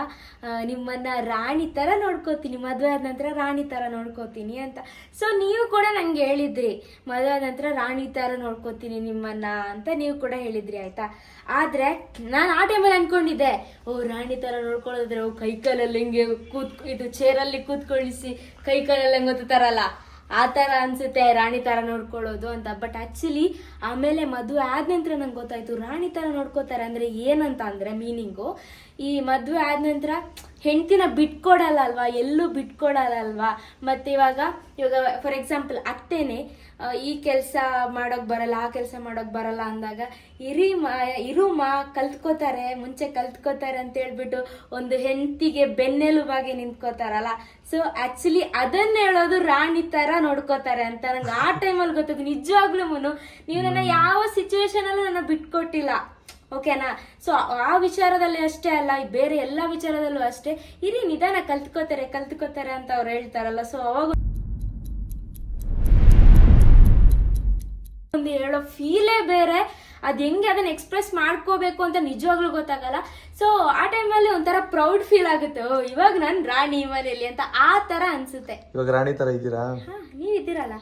ನಿಮ್ಮನ್ನ ರಾಣಿ ತರ ನೋಡ್ಕೋತೀನಿ, ಮದ್ವೆ ಆದ ನಂತರ ರಾಣಿ ತರ ನೋಡ್ಕೋತೀನಿ ಅಂತ. ಸೊ ನೀವು ಕೂಡ ನಂಗೆ ಹೇಳಿದ್ರಿ, ಮದ್ವೆ ಆದ ನಂತರ ರಾಣಿ ತರ ನೋಡ್ಕೋತೀನಿ ನಿಮ್ಮನ್ನ ಅಂತ ನೀವು ಕೂಡ ಹೇಳಿದ್ರಿ, ಆಯ್ತಾ? ಆದ್ರೆ ನಾನು ಆ ಟೈಮಲ್ಲಿ ಅನ್ಕೊಂಡಿದ್ದೆ, ರಾಣಿ ತರ ನೋಡ್ಕೊಳ್ಳೋದ್ರೆ ಕೈಕಾಲಲ್ಲಿ ಹಿಂಗೆ ಇದು ಚೇರಲ್ಲಿ ಕೂತ್ಕೊಳಿಸಿ ಕೈಕಾಲೆಲ್ಲ ಹೆಂಗ್ ಗೊತ್ತಾರಲ್ಲ, ಆ ತರ ಅನ್ಸುತ್ತೆ ರಾಣಿ ತರ ನೋಡ್ಕೊಳ್ಳೋದು ಅಂತ. ಬಟ್ ಆಕ್ಚುಲಿ ಆಮೇಲೆ ಮದುವೆ ಆದ ನಂತರ ನಂಗೆ ಗೊತ್ತಾಯ್ತು, ರಾಣಿ ತರ ನೋಡ್ಕೋತಾರೆ ಅಂದ್ರೆ ಏನಂತ ಅಂದ್ರೆ ಮೀನಿಂಗು, ಈ ಮದುವೆ ಆದ ನಂತರ ಹೆಂಡತಿನ ಬಿಟ್ಕೊಡಲ್ಲ ಅಲ್ವಾ, ಎಲ್ಲೂ ಬಿಟ್ಕೊಡಲ್ಲ ಅಲ್ವಾ. ಮತ್ತೆ ಇವಾಗ ಫಾರ್ ಎಕ್ಸಾಂಪಲ್ ಅತ್ತೇನೆ ಈ ಕೆಲಸ ಮಾಡೋಕ್ ಬರಲ್ಲ, ಆ ಕೆಲಸ ಮಾಡೋಕ್ ಬರಲ್ಲ ಅಂದಾಗ ಇರುಮ ಕಲ್ತ್ಕೋತಾರೆ, ಮುಂಚೆ ಕಲ್ತ್ಕೋತಾರೆ ಅಂತ ಹೇಳ್ಬಿಟ್ಟು ಒಂದು ಹೆಂಡತಿಗೆ ಬೆನ್ನೆಲುಬಾಗಿ ನಿಂತ್ಕೋತಾರಲ್ಲ. ಸೊ ಆಕ್ಚುಲಿ ಅದನ್ನ ಹೇಳೋದು ರಾಣಿ ತರ ನೋಡ್ಕೋತಾರೆ ಅಂತ ನಂಗೆ ಆ ಟೈಮಲ್ಲಿ ಗೊತ್ತದು. ನಿಜವಾಗ್ಲೂ ನೀವು ನನ್ನ ಯಾವ ಸಿಚುವೇಶನ್ ಅಲ್ಲೂ ನನ್ನ ಬಿಟ್ಕೊಟ್ಟಿಲ್ಲ, ಓಕೆನಾ? ಸೊ ಆ ವಿಚಾರದಲ್ಲಿ ಅಷ್ಟೇ ಅಲ್ಲ, ಬೇರೆ ಎಲ್ಲಾ ವಿಚಾರದಲ್ಲೂ ಅಷ್ಟೇ, ಇರಿ ನಿಧಾನ ಕಲ್ತ್ಕೋತಾರೆ ಅಂತ ಅವ್ರು ಹೇಳ್ತಾರಲ್ಲ. ಸೊ ಅವಾಗ ಒಂದು ಹೇಳೋ ಫೀಲೇ ಬೇರೆ, ಅದ್ ಹೆಂಗೆ ಅದನ್ನ ಎಕ್ಸ್ಪ್ರೆಸ್ ಮಾಡ್ಕೋಬೇಕು ಅಂತ ನಿಜವಾಗ್ಲೂ ಗೊತ್ತಾಗಲ್ಲ. ಸೊ ಆ ಟೈಮಲ್ಲಿ ಒಂಥರ ಪ್ರೌಡ್ ಫೀಲ್ ಆಗುತ್ತೆ, ಇವಾಗ ನಾನು ರಾಣಿ ಮನೇಲಿ ಅಂತ, ಆ ತರ ಅನ್ಸುತ್ತೆ. ಇವಾಗ ರಾಣಿ ತರ ಇದ್ದೀರಾ? ನೀವಿದ್ದೀರಲ್ಲ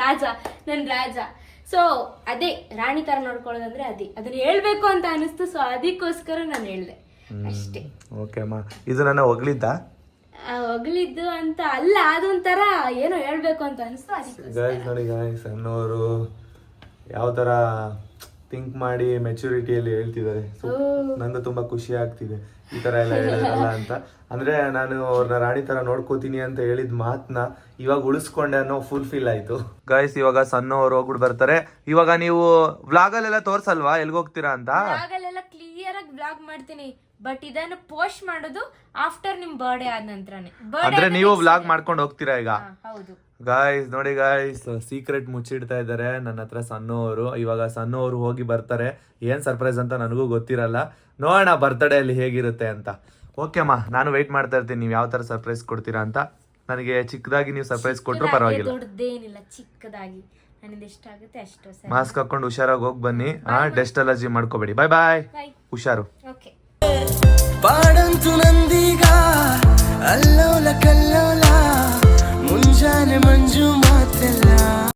ರಾಜ, ನನ್ ರಾಜ. ಸೊ ಅದೇ ರಾಣಿ ತರ ನೋಡ್ಕೊಳ್ಳೋದಂದ್ರೆ ಅದನ್ನ ಹೇಳ್ಬೇಕು ಅಂತ ಅನಿಸ್ತು. ಸೊ ಅದಕ್ಕೋಸ್ಕರ ನಾನು ಹೇಳ್ದೆ ಅಷ್ಟೇ. ಓಕೆ ಅಮ್ಮ, ಇದು ನನ್ನ ಹೊಗಳಿದ್ದ? ಹೊಗಳಿದ್ದು ಅಂತ ಅಲ್ಲ, ಅದೊಂಥರ ಏನೋ ಹೇಳ್ಬೇಕು ಅಂತ ಅನಿಸ್ತು. ಗಾಯ್ಸ್ ನೋಡಿ ಗಾಯ್ಸ್, ಸಣ್ಣವರು ಯಾವ ತರ ಥಿಂಕ್ ಮಾಡಿ ಮೆಚುರಿಟಿಯಲ್ಲಿ ಹೇಳ್ತಿದ್ದಾರೆ. ನಂಗೆ ತುಂಬಾ ಖುಷಿ ಆಗ್ತಿದೆ ಈ ತರ ಎಲ್ಲ ಹೇಳಿದ್ರಲ್ಲ ಅಂತ. ಅಂದ್ರೆ ನಾನು ಅವ್ರನ್ನ ರಾಣಿ ತರ ನೋಡ್ಕೋತೀನಿ ಅಂತ ಹೇಳಿದ ಮಾತನ್ನ ಇವಾಗ ಉಳಿಸ್ಕೊಂಡೆ ಅನ್ನೋ ಫುಲ್ ಫೀಲ್ ಆಯ್ತು. ಗಾಯ್ಸ್, ಇವಾಗ ಸಣ್ಣವರು ಹೋಗ್ಬಿಟ್ಟು ಬರ್ತಾರೆ. ಇವಾಗ ನೀವು ವ್ಲಾಗ್ ಅಲ್ಲೆಲ್ಲ ತೋರ್ಸಲ್ವಾ ಎಲ್ಗೋಗ್ತೀರಾ ಅಂತ? ವ್ಲಾಗಲ್ಲೆಲ್ಲ ಕ್ಲಿಯರ್ ಆಗಿ ವ್ಲಾಗ್ ಮಾಡ್ತೀನಿ. ಬಟ್ ಇದನ್ನು ಪೋಸ್ಟ್ ಮಾಡೋದು ಆಫ್ಟರ್ ನಿಮ್ ಬರ್ಡೇ ಆದ ನಂತರನೇ. ಅಂದ್ರೆ ನೀವು ವ್ಲಾಗ್ ಮಾಡ್ಕೊಂಡು ಹೋಗ್ತೀರಾ ಈಗ? ಹೌದು ಗಾಯ್ಸ್ ನೋಡಿ ಗಾಯ್ಸ್, ಸೀಕ್ರೆಟ್ ಮುಚ್ಚಿಡ್ತಾ ಇದ್ದಾರೆ ನನ್ನ ಹತ್ರ ಸನ್ನು ಅವರು. ಇವಾಗ ಸನ್ನು ಅವರು ಹೋಗಿ ಬರ್ತಾರೆ. ಏನ್ ಸರ್ಪ್ರೈಸ್ ಅಂತ ನನಗೂ ಗೊತ್ತಿರಲ್ಲ, ನೋಡೋಣ ಬರ್ತ್ಡೇ ಅಲ್ಲಿ ಹೇಗಿರುತ್ತೆ ಅಂತ. ಓಕೆ ಅಮ್ಮ, ನಾನು ವೆಯ್ಟ್ ಮಾಡ್ತಾ ಇರ್ತೀನಿ ನೀವು ಯಾವ ತರ ಸರ್ಪ್ರೈಸ್ ಕೊಡ್ತೀರಾ ಅಂತ. ನನಗೆ ಚಿಕ್ಕದಾಗಿ ನೀವು ಸರ್ಪ್ರೈಸ್ ಕೊಟ್ಟರು ಪರವಾಗಿಲ್ಲ. ದೊಡ್ಡದೇನಿಲ್ಲ, ಚಿಕ್ಕದಾಗಿ ನನ್ನಿಂದ ಎಷ್ಟಾಗುತ್ತೆ ಅಷ್ಟು. ಮಾಸ್ಕ್ ಹಾಕೊಂಡು ಹುಷಾರಾಗಿ ಹೋಗಿ ಬನ್ನಿ. ಡಸ್ಟ್ ಅಲರ್ಜಿ ಮಾಡ್ಕೋಬೇಡಿ. ಬಾಯ್ ಬಾಯ್, ಹುಷಾರು. ಓಕೆ. ಪಾಡಂತು ನಂದೀಗ ಅಲ್ಲೋಲ ಕಲ್ಲೋಲ ಮುಂಜಾನೆ ಮಂಜು